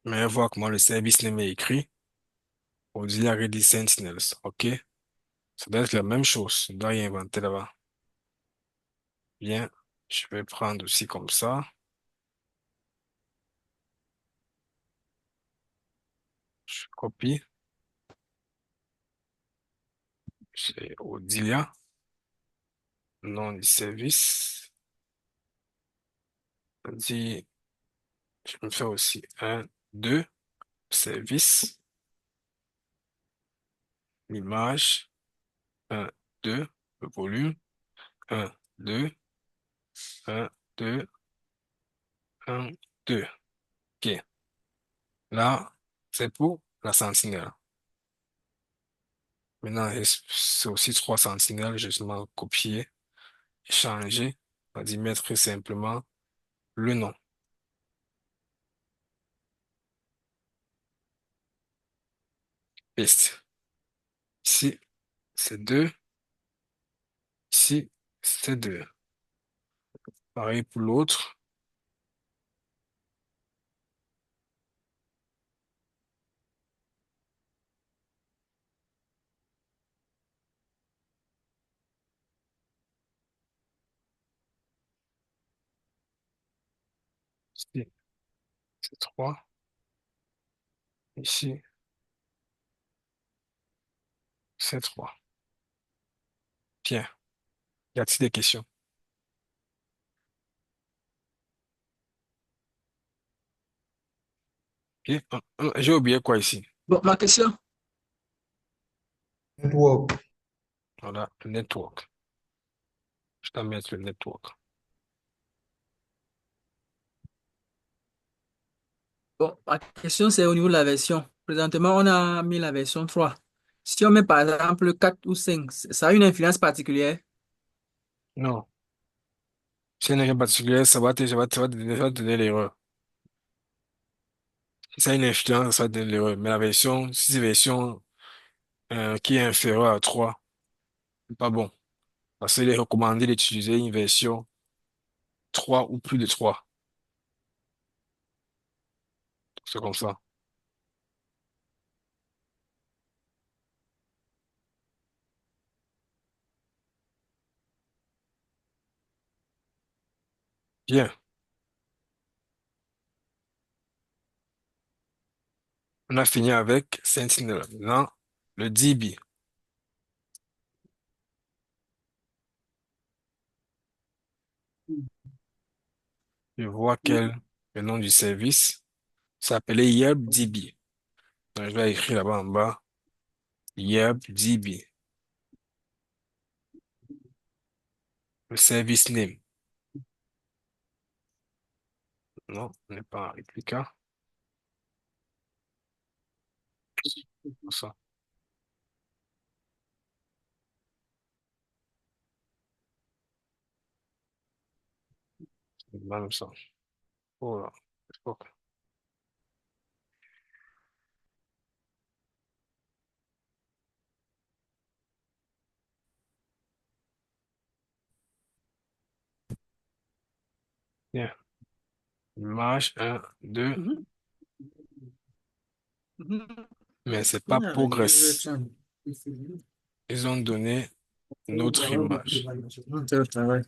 Mais voir comment le service name est écrit. Odilia Redis Sentinels. OK? Ça doit être la même chose. Je dois y inventer là-bas. Bien. Je vais prendre aussi comme ça. Je copie. C'est Odilia. Nom du service. Dit, je me fais aussi 1, 2, service, l'image, 1, 2, le volume, 1, 2, 1, 2, 1, 2. OK. Là, c'est pour la sentinelle. Maintenant, c'est aussi 3 sentinelles, justement, copier, changer, on va dire mettre simplement le nom. Paste. Ici, c'est 2. Ici, c'est 2. Pareil pour l'autre. Ici, c'est 3. Ici, c'est 3. Bien. Y a-t-il des questions? OK. J'ai oublié quoi ici? Bon, ma question. Network. Voilà, le network. Je dois mettre le network. Bon, ma question, c'est au niveau de la version. Présentement, on a mis la version 3. Si on met par exemple 4 ou 5, ça a une influence particulière. Non. Si il n'y a rien de particulier, ça va te donner l'erreur. Si ça a une influence, ça va te donner l'erreur. Mais la version, si c'est version qui est inférieure à 3, c'est pas bon. Parce qu'il est recommandé d'utiliser une version 3 ou plus de 3. C'est comme ça. Bien. On a fini avec Sentinel. Maintenant, le DB. Je vois quel le nom du service s'appelait YelpDB. Donc, je vais écrire là-bas en bas. YelpDB. Le service name. Non, on n'est pas en réplica. Ça, c'est même ça. Oh là. Ok. Bien. Image 1, 2. Mhm. Mhm. Mais c'est pas Progress. C'est Ils ont donné une autre image. le travail.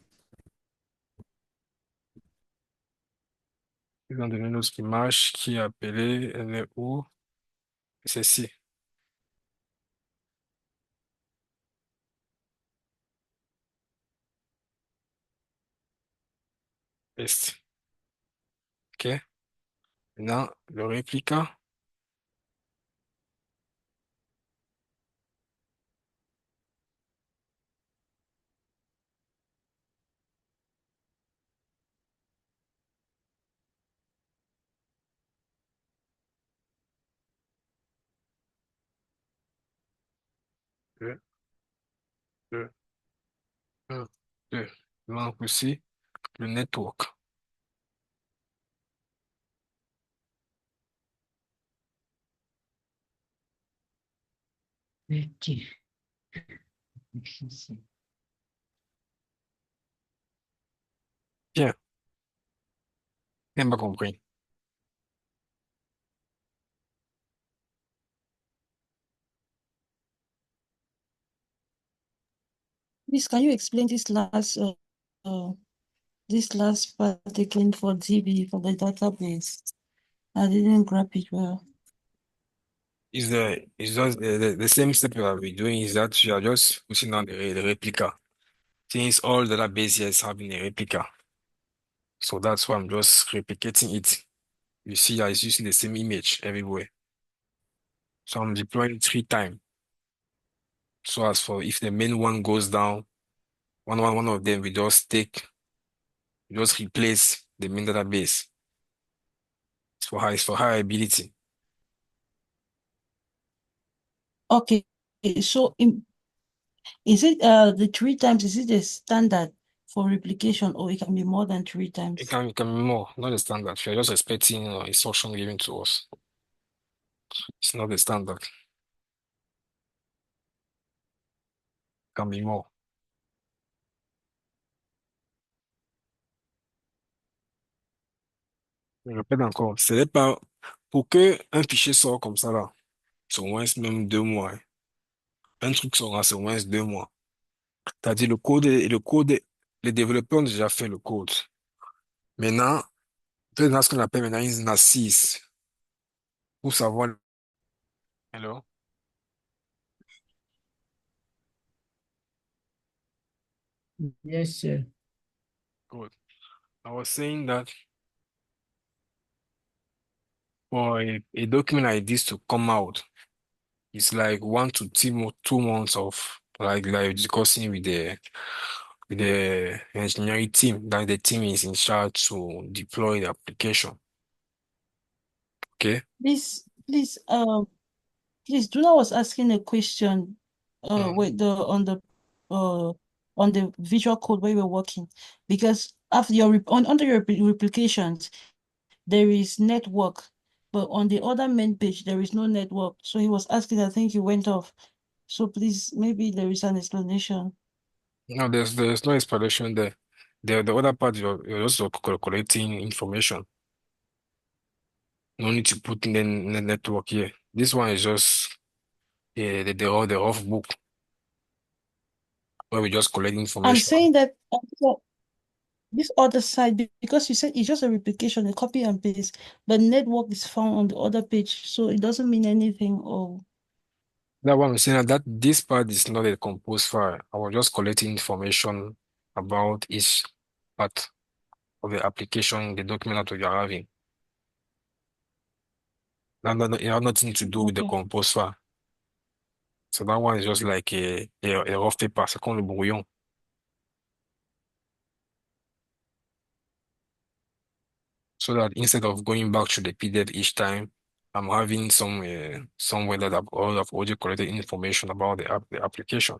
Ils ont donné une autre image qui est appelée, elle est où? C'est ci. Est. OK. Maintenant, le réplica. Deux, deux, un, deux. Il manque aussi le network. Ok. Bien. Bien pas compris. Please, can you explain this last part again for DB for the database? I didn't grab it well. Is just the same step you have been doing is that you are just putting on the replica. Since all the databases having a replica. So that's why I'm just replicating it. You see, I is using the same image everywhere. So I'm deploying 3 times. So as for if the main one goes down, one of them we just just replace the main database. It's for high ability. Okay, so is it the 3 times, is it the standard for replication or it can be more than 3 times? It can be more, not the standard. You're just expecting instruction given to us. It's not the standard. It can be more. Je répète encore, ce n'est pas pour que un fichier sorte comme ça là, c'est au moins même 2 mois, hein. Un truc sera, c'est au moins 2 mois. C'est-à-dire les développeurs ont déjà fait le code. Maintenant, peut-être dans ce qu'on appelle maintenant une assise pour savoir. Hello? Yes, sir. Good. I was saying that for a document like this to come out, it's like 1 to 2 months of like discussing with the engineering team that the team is in charge to deploy the application. Okay? Please, Duna was asking a question with on the visual code where you were working, because after under your replications there is network, but on the other main page there is no network. So he was asking, I think he went off. So please, maybe there is an explanation. No, there's no explanation there. The other part you're also collecting information. No need to put network here. This one is just the rough book where we just collect I'm information. saying that this other side, because you said it's just a replication, a copy and paste, but network is found on the other page, so it doesn't mean anything. Oh, That one I'm saying that this part is not a composed file. I was just collecting information about each part of the application, the document that we are having. It has nothing to do with the okay. composed file. So that one is just like a rough paper, c'est comme le brouillon. So that instead of going back to the PDF each time, I'm having somewhere that I've already collected information about the application.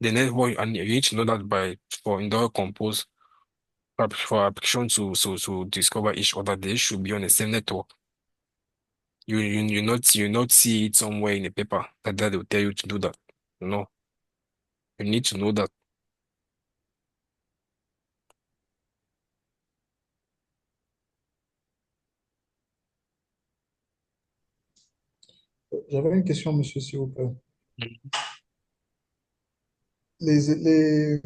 The network, and you need to know that for Indora Compose, for application to discover each other, they should be on the same network. You not see it somewhere in the paper that will tell you to do that. No, you need to know that. J'avais une question, monsieur, s'il vous plaît. Les,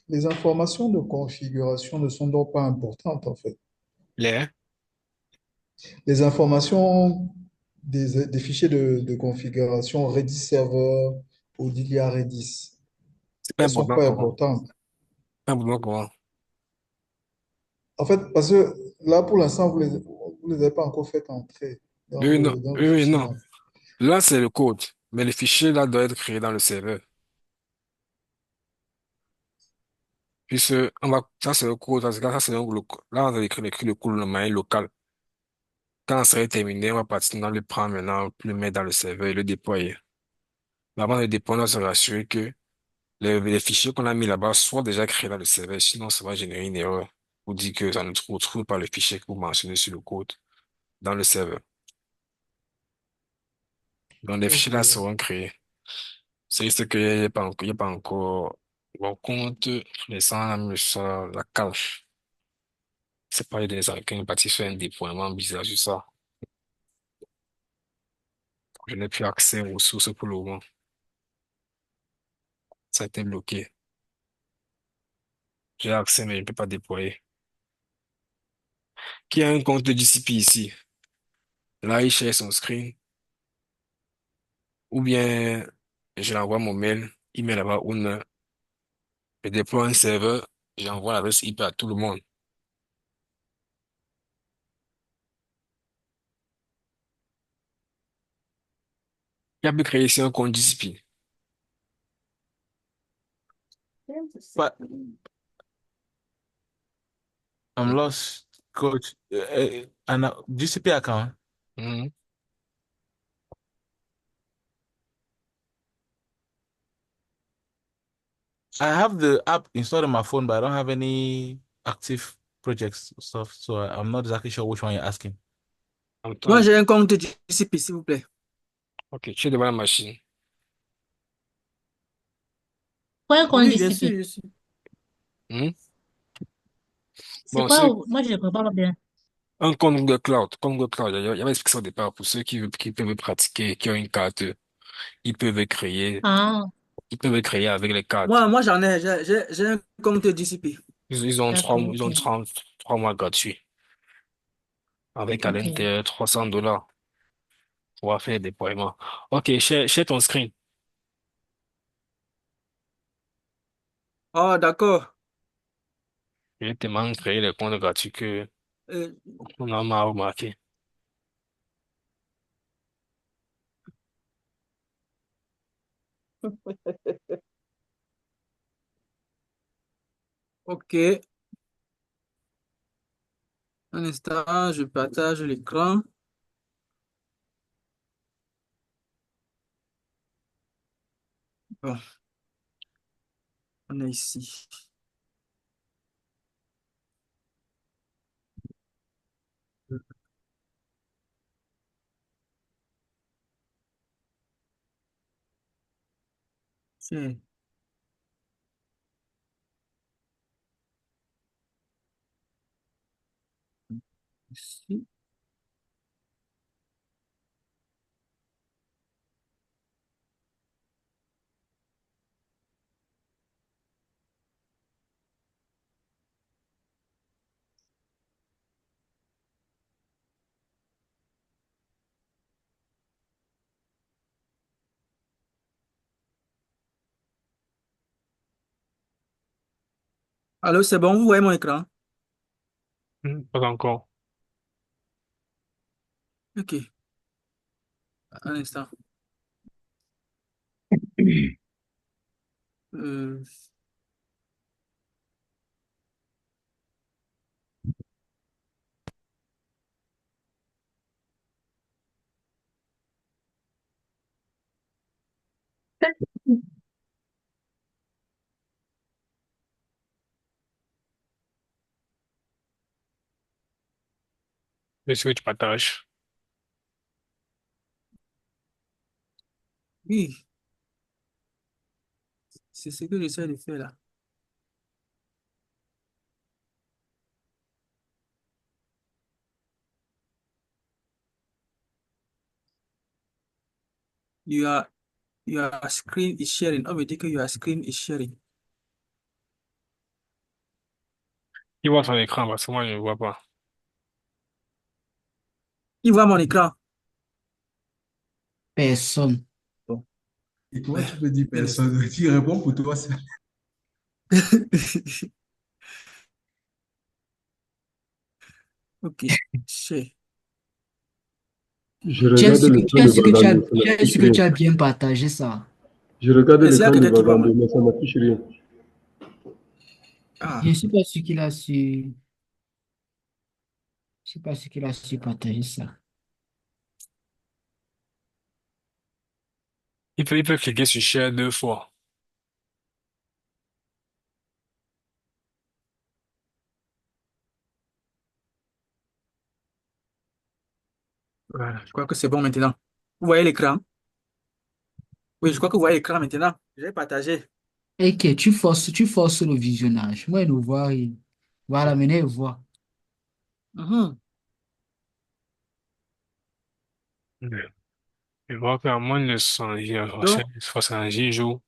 les informations de configuration ne sont donc pas importantes, en fait. Les, Les informations des fichiers de configuration Redis Server ou Dilia Redis, c'est pas elles ne sont important pas comment. importantes. Pas important comment. En fait, parce que là, pour l'instant, vous les avez pas encore fait entrer Oui, non, dans le oui, oui, fichier. non. Là, c'est le code. Mais le fichier, là, doit être créé dans le serveur. Puisque, ça, c'est le code. Ça, c'est là, on a écrit le code de manière locale. Quand ça serait terminé, on va partir dans le prendre maintenant, le mettre dans le serveur et le déployer. Mais avant de déployer, on doit se rassurer que les fichiers qu'on a mis là-bas soient déjà créés dans le serveur. Sinon, ça va générer une erreur pour dire que ça ne trouve pas le fichier que vous mentionnez sur le code dans le serveur. Donc, les fichiers là Ok. seront créés. C'est juste qu'il n'y a pas encore, il y a pas encore, bon, compte, laissant la cache. C'est pas des Américains partis sur un déploiement bizarre sur ça. Je n'ai plus accès aux sources pour le moment. Ça a été bloqué. J'ai accès, mais je ne peux pas déployer. Qui a un compte de GCP ici? Là, il cherche son screen. Ou bien, je l'envoie mon mail, email là-bas, ou non. Je déploie un serveur, j'envoie l'adresse IP à tout le monde. Qui a pu créer ici un compte GCP? But I'm lost, coach. And GCP account. Mhm. I have the app installed on my phone, but I don't have any active projects stuff. So I'm not exactly sure which one you're asking. Moi, Antoine, j'ai un compte GCP, s'il vous plaît. ok, tu es devant la machine. Quoi qu'on Oui, bien sûr, GCP? je suis. Hmm? C'est Bon, quoi? Moi, je ne comprends pas bien. un compte Google Cloud. Comme Google Cloud, il y avait expliqué ça au départ pour ceux qui peuvent pratiquer, qui ont une carte, ils peuvent créer, Ah, ils peuvent créer avec les cartes. Moi, j'en ai. J'ai un compte GCP. Ils ont d'accord, ils ont ok. 3 mois gratuits avec à Ok. l'intérieur $300 pour faire des déploiements. Ok, share ton screen. Oh, d'accord. Je vais tellement créer les comptes gratuits que Euh, on a mal remarqué. ok. Un instant, je partage l'écran. Bon, on est ici. C'est- Si. Allô, c'est bon, vous voyez mon écran? Pas encore. Ok, un instant. Euh, Est-ce que tu partages? oui, c'est ce que j'essaie de faire là. Your, your screen is sharing. On me dit que your screen is sharing. Il voit son écran parce que moi, je ne vois pas. Il voit mon écran. Personne. Bon. Et toi, tu peux dire Un instant. personne. Tu réponds pour toi. Ok, share. Je regarde l'écran de Vagando, ça Tu es n'affiche sûr que rien. tu as bien partagé ça? Je regarde Est-ce qu'il y a l'écran de quelqu'un qui voit Vagando, moi? mais ça n'affiche rien. Ah, Je ne suis pas sûr qu'il a su. Je ne suis pas sûr qu'il a su partager ça. Il peut cliquer sur share 2 fois. voilà, je crois que c'est bon maintenant. Vous voyez l'écran? Oui, je crois que vous voyez l'écran maintenant. J'ai partagé. Ok, tu forces le visionnage. Moi, je ne vois rien. Voilà, maintenant, je vois. Mhm. Je vois qu'à moins de 100 Donc, 70 jours,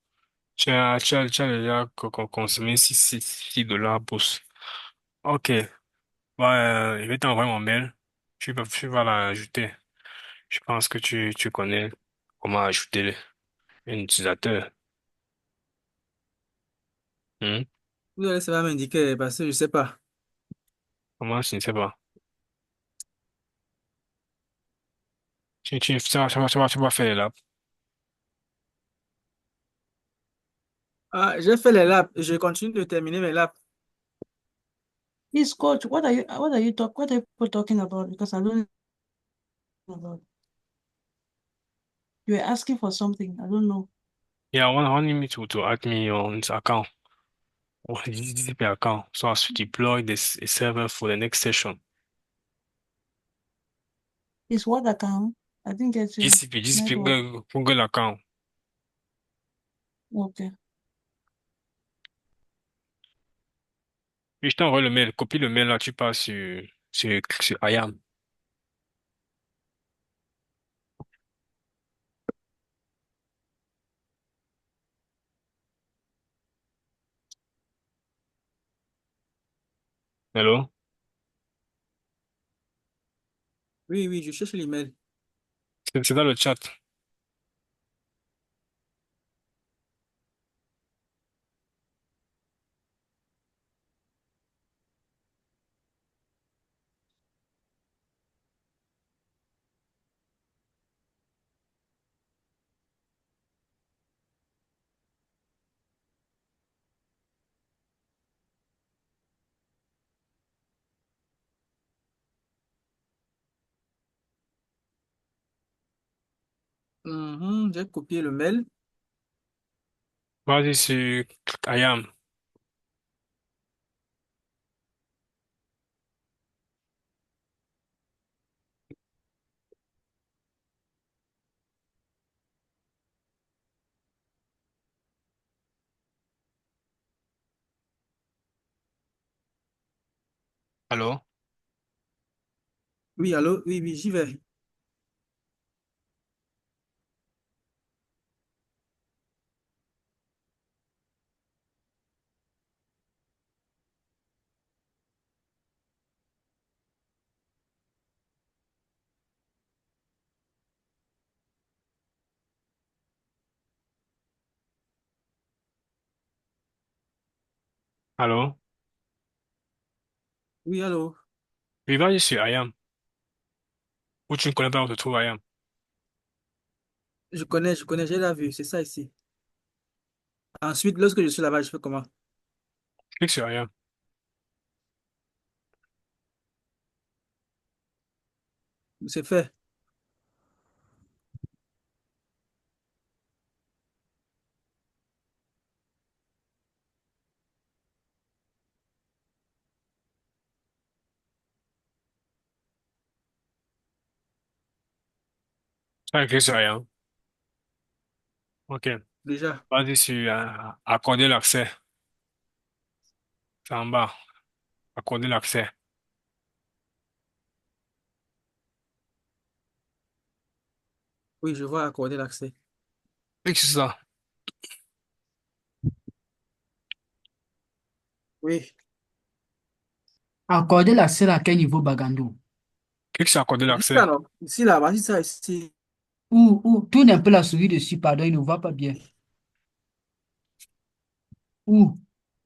tu as déjà consommé 6 dollars pour... Ok, ouais, je vais t'envoyer mon mail. Tu vas l'ajouter. Je pense que tu connais comment ajouter un utilisateur. Hmm? vous allez savoir m'indiquer parce que je ne sais pas. Comment, je ne sais pas. Tu vas faire là. Ah, j'ai fait les labs. Je continue de terminer mes labs. Yes, coach, what are you talking about? Because I don't know about. You were asking for something. I don't know. Yeah, I want me to add me on his account, or his GCP account, so as to deploy this a server for the next session. It's what account? I didn't get you. GCP, Network. Google account. Okay. Puis je t'envoie le mail, copie le mail là, tu passes sur IAM. Hello? Oui, oui, je cherche l'email. C'est dans le chat. Mhm, j'ai copié le mail. Vas-y sur IAM. Allô? Oui, allô? Oui, oui, j'y vais. Allô? Oui, allô? Oui, vas-y sur IAM. Ou tu ne connais pas où se trouve IAM. Je connais, j'ai la vue, c'est ça ici. Ensuite, lorsque je suis là-bas, je fais comment? Clique sur IAM. C'est fait. Ah, clique sur IAM. OK. Déjà. Vas-y sur accorder l'accès. C'est en bas. Accorder l'accès. Oui, je vois accorder l'accès. Clique sur ça. Oui. Accorder l'accès à quel niveau, Bagando? Clique sur accorder Ici, là, l'accès. non? Ici, là, vas-y, ça, ici. Tourne un peu la souris dessus, pardon, il ne voit pas bien. Où?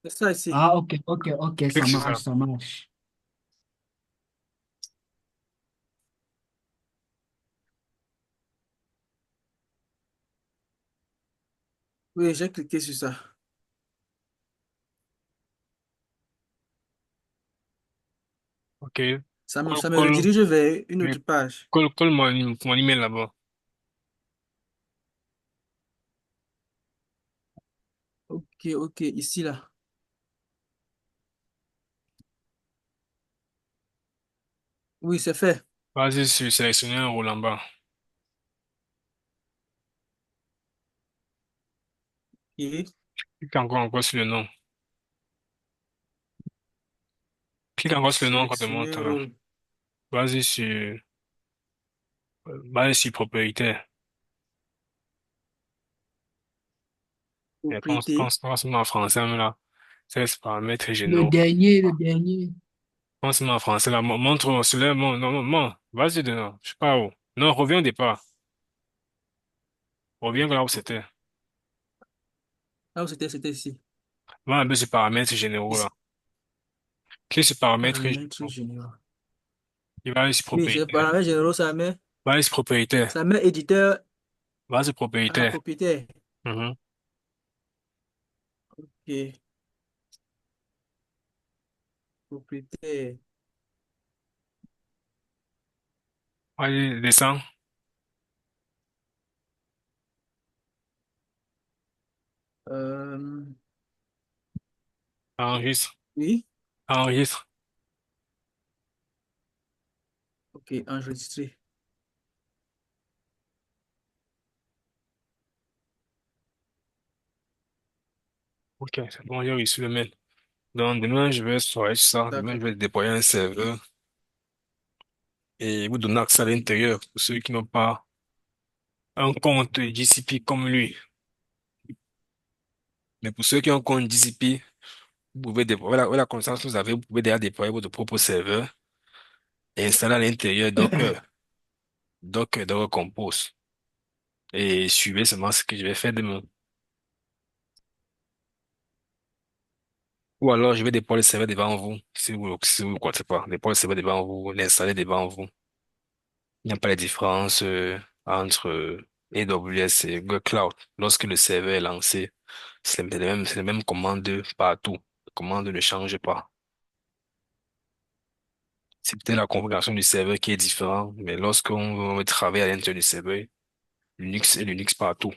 C'est ça, ici. Ah, ok, ok, ok, Clique sur ça. ça marche. Oui, j'ai cliqué sur ça. OK. Ça me Colle, redirige vers une oui, autre page. colle mon email là-bas. Ok, ok, ici, là. Oui, c'est fait. Vas-y sur sélectionner un rôle en bas. Ok. Clique encore sur le nom. Clique encore sur le nom quand te Sélectionner montre un là. rôle. Vas-y sur propriétaire. Et Propriété. pense en français même là. C'est paramètres Le généraux. dernier, le dernier. Pense en français là. Montre sur le, non. Vas-y dedans. Je sais pas où. Non, reviens au départ. Reviens là où c'était. Là où c'était ici. Va un peu sur paramètres généraux là. Ici. Clique sur paramètres Paramètres généraux. généraux. Il va aller sur Oui, c'est propriétaire. paramètres généraux, Va aller sur propriétaire. ça met éditeur Va sur à propriétaire. propriétaire. Mhm. Ok, propriétaire. Allez, descends. Euh, Enregistre. oui, Enregistre. ok, enregistré. Ok, c'est bon, j'ai reçu le mail. Donc, demain, je vais sur ça. Demain, je D'accord. vais déployer un serveur et vous donner accès à l'intérieur pour ceux qui n'ont pas un compte GCP comme lui. Mais pour ceux qui ont un compte GCP, vous pouvez déployer la connaissance que vous avez, vous pouvez déjà déployer votre propre serveur et installer à l'intérieur Docker Compose. Et suivez seulement ce que je vais faire demain. Ou alors, je vais déployer le serveur devant vous, si vous ne comptez pas. Déployer le serveur devant vous, l'installer devant vous. Il n'y a pas de différence entre AWS et Google Cloud. Lorsque le serveur est lancé, c'est les mêmes commandes partout. Les commandes ne changent pas. C'est peut-être la configuration du serveur qui est différente, mais lorsqu'on veut travailler à l'intérieur du serveur, Linux est Linux partout.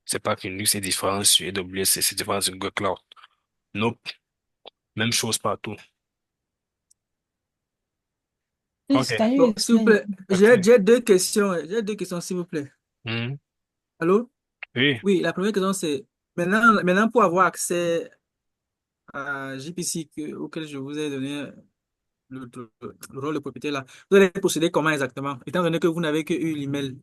C'est pas que Linux est différent sur AWS et c'est différent sur Google Cloud. Nope, même chose partout. Please, OK. can you Bon, s'il vous explain? plaît, OK. j'ai deux questions. J'ai deux questions, s'il vous plaît. Mhm. Allô? Oui, Oui, la première question, c'est maintenant, pour avoir accès à JPC auquel je vous ai donné le rôle de propriétaire là. Vous allez procéder comment exactement, étant donné que vous n'avez que eu l'email?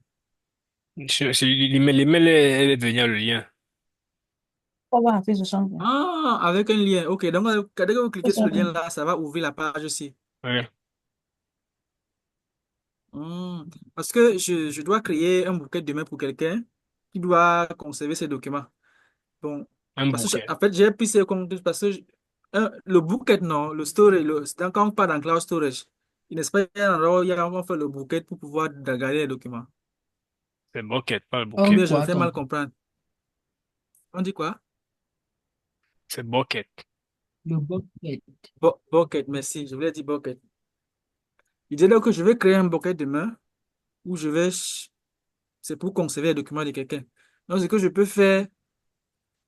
L'email, elle est devenue le lien. On va appeler ce champ. Ah, avec un lien. Ok, donc dès que vous C'est cliquez sur ça. le lien là, ça va ouvrir la page aussi. Ouais. Hmm. Parce que je dois créer un bouquet demain pour quelqu'un qui doit conserver ses documents. Bon, Un parce que bouquet. en fait, j'ai pris ces comptes parce que le bouquet, non, le storage, quand on part dans cloud storage, il n'est pas il y a un endroit où on fait le bouquet pour pouvoir garder les documents. C'est bucket, pas le Ou bouquet. bien je me Quoi, fais mal tonton? comprendre. On dit quoi? C'est bucket. Le bucket. Bucket, merci, je voulais dire bucket. Il dit donc que je vais créer un buquet demain où c'est pour conserver les documents de quelqu'un. Donc, ce que je peux faire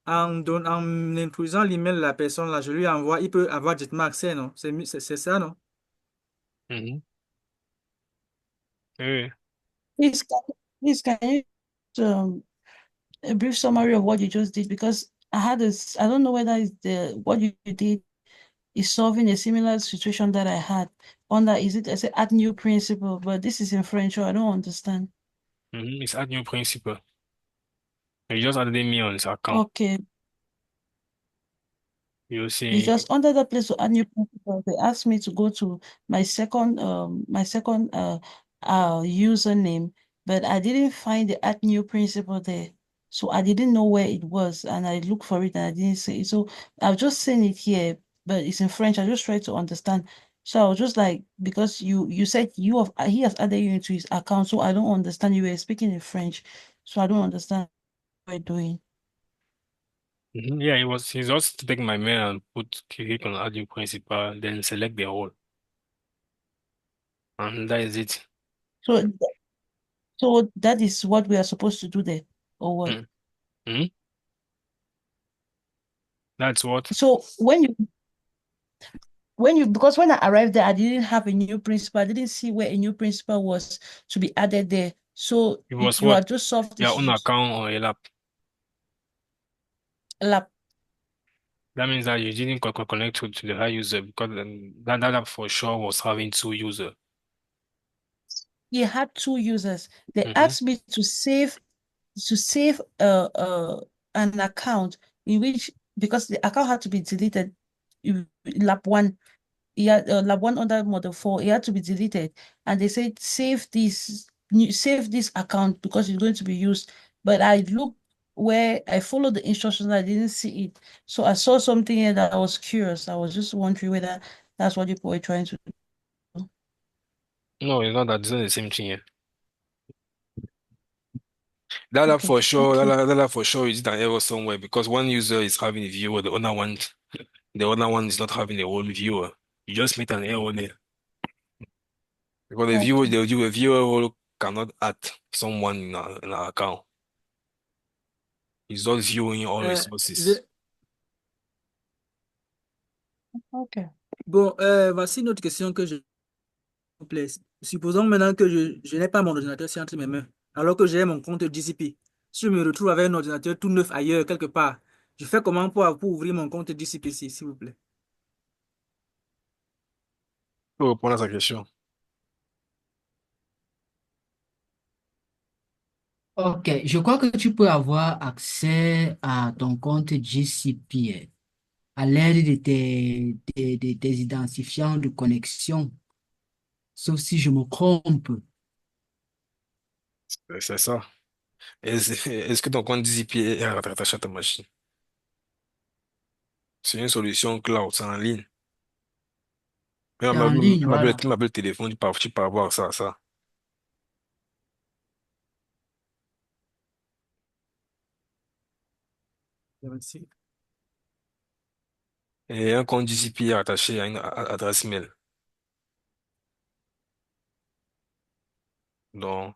en introduisant l'email de la personne là, je lui envoie, il peut avoir directement accès, non? C'est ça, non? Mhm. Oui, Please, can you a brief summary of what you just did? Because I had this, I don't know whether it's what you did is solving a similar situation that I had under, is it, I say add new principle, but this is in French, so I don't understand. Mhm. It's add new principle. You just added me on his account. Okay. You see, Because under the place to add new principal, they asked me to go to my second username, but I didn't find the add new principal there. So I didn't know where it was, and I looked for it and I didn't see it. So I've just seen it here, but it's in French. I just tried to understand. So I was just like, because you said he has added you into his account, so I don't understand. You were speaking in French, so I don't understand what you're doing. yeah, he's just to take my mail and click on add new principal, then select the role. And that is it. So so that is what we are supposed to do there, or what? Mm. Mhm. That's what. So when you because when I arrived there, I didn't have a new principal. I didn't see where a new principal was to be added there. So It was you are what? just soft Your own issues. account on your app. Lab. That means that you didn't connect to the high user because that app for sure was having two users. He had two users. They Mm-hmm. asked me to save an account in which, because the account had to be deleted. Lab one, lab one under model 4, it had to be deleted, and they said save this account because it's going to be used. But I looked where I followed the instructions, I didn't see it. So I saw something here that I was curious. I was just wondering whether that's what you were trying to do. No, it's not that. It's not the same thing. Yeah. That app Okay, for sure, thank you. that app for sure is an error somewhere because one user is having a viewer, the other one is not having a whole viewer. You just made an error there. Because Okay. the viewer role cannot add someone in our account. He's just viewing all Euh, resources. j'ai- Okay. bon, voici une autre question que je vous plaît. Supposons maintenant que je n'ai pas mon ordinateur sur entre mes mains, alors que j'ai mon compte DCP. Si je me retrouve avec un ordinateur tout neuf ailleurs, quelque part, je fais comment pour ouvrir mon compte DCP, s'il vous plaît? Pour répondre à sa question. Ok, je crois que tu peux avoir accès à ton compte GCP à l'aide de tes identifiants de connexion, sauf si je me trompe. C'est ça. Est-ce que ton compte DCP est rattaché à ta machine? C'est une solution cloud, c'est en ligne. C'est en ligne, voilà. Tu m'appelles le téléphone, tu peux avoir ça. Merci. Et un compte GCP est attaché à une adresse email. Donc,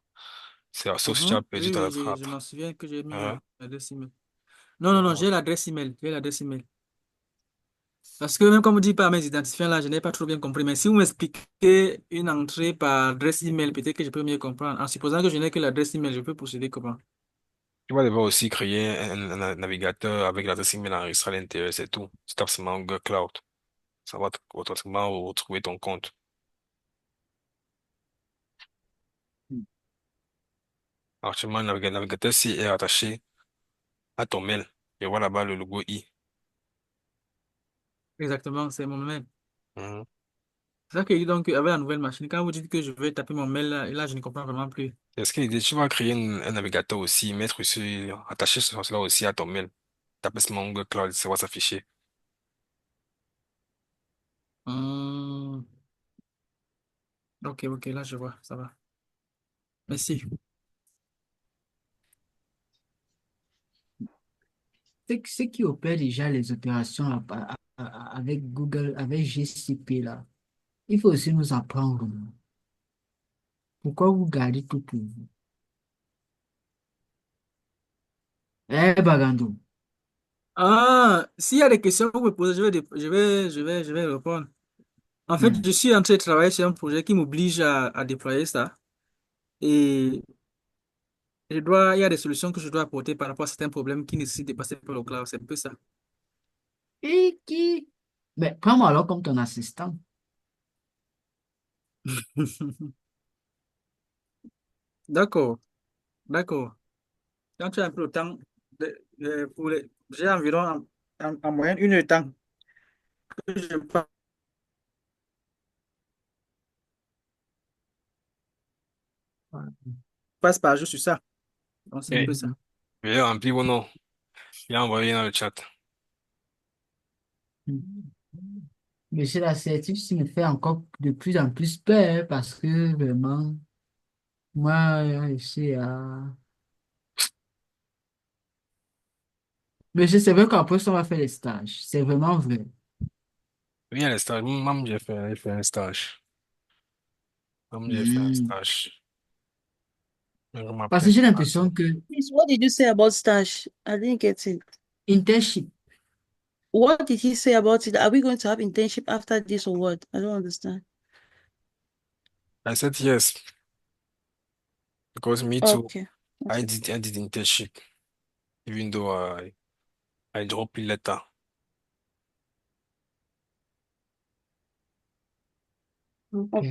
sauf si tu as Mhm. perdu Oui, ta oui, je frappe. m'en souviens que j'ai mis Hein? l'adresse email. Non, non, non, Donc, j'ai l'adresse email. J'ai l'adresse email. Parce que même comme vous dites par mes identifiants là, je n'ai pas trop bien compris. Mais si vous m'expliquez une entrée par adresse email, peut-être que je peux mieux comprendre. En supposant que je n'ai que l'adresse email, je peux procéder comment? tu vas devoir aussi créer un navigateur avec l'adresse email enregistrée à l'intérieur, c'est tout. Tu tapes seulement Google Cloud. Ça va automatiquement retrouver ton compte. Actuellement, le navigateur C est attaché à ton mail. Et voilà là-bas le logo I. Exactement, c'est mon mail. Mhm. C'est ça que je dis donc avec la nouvelle machine. Quand vous dites que je vais taper mon mail là, et là, je ne comprends vraiment plus. Est-ce que tu vas créer un navigateur aussi, attacher cela aussi à ton mail. Taper ce Google Cloud, ça va s'afficher. Hum, ok, ok, là, je vois, ça va. Merci. Ceux qui opèrent déjà les opérations avec Google, avec GCP là, il faut aussi nous apprendre, non? Pourquoi vous gardez tout pour vous? Eh, Bagando. Ah, s'il y a des questions que vous me posez, je vais répondre. En fait, Hmm. je suis en train de travailler sur un projet qui m'oblige à déployer ça. Et il y a des solutions que je dois apporter par rapport à certains problèmes qui nécessitent de passer par le cloud. C'est un peu ça. Et qui? Mais prends-moi alors comme ton assistant. D'accord, d'accord. Quand tu as un peu le temps, j'ai environ en moyenne 1 heure de temps que je passe par jour sur ça. Donc, c'est un Oui. peu ça. Mhm. Veuillez remplir vos noms. Bien envoyé dans le chat. Mhm. Monsieur l'assertif, ça me fait encore de plus en plus peur parce que vraiment, moi, mais je sais vrai qu'après, ça, on va faire les stages. C'est vraiment vrai. Oui, à les stages. Même j'ai fait un stage. Même j'ai fait un Hmm. stage. Je Parce que m'apprête j'ai à ça. l'impression que Please, what did you say about stash? I didn't get it. internship, What did he say about it? Are we going to have internship after this or what? I don't understand. I said yes, because me too. Okay. I did internship, even though I dropped it later. ok.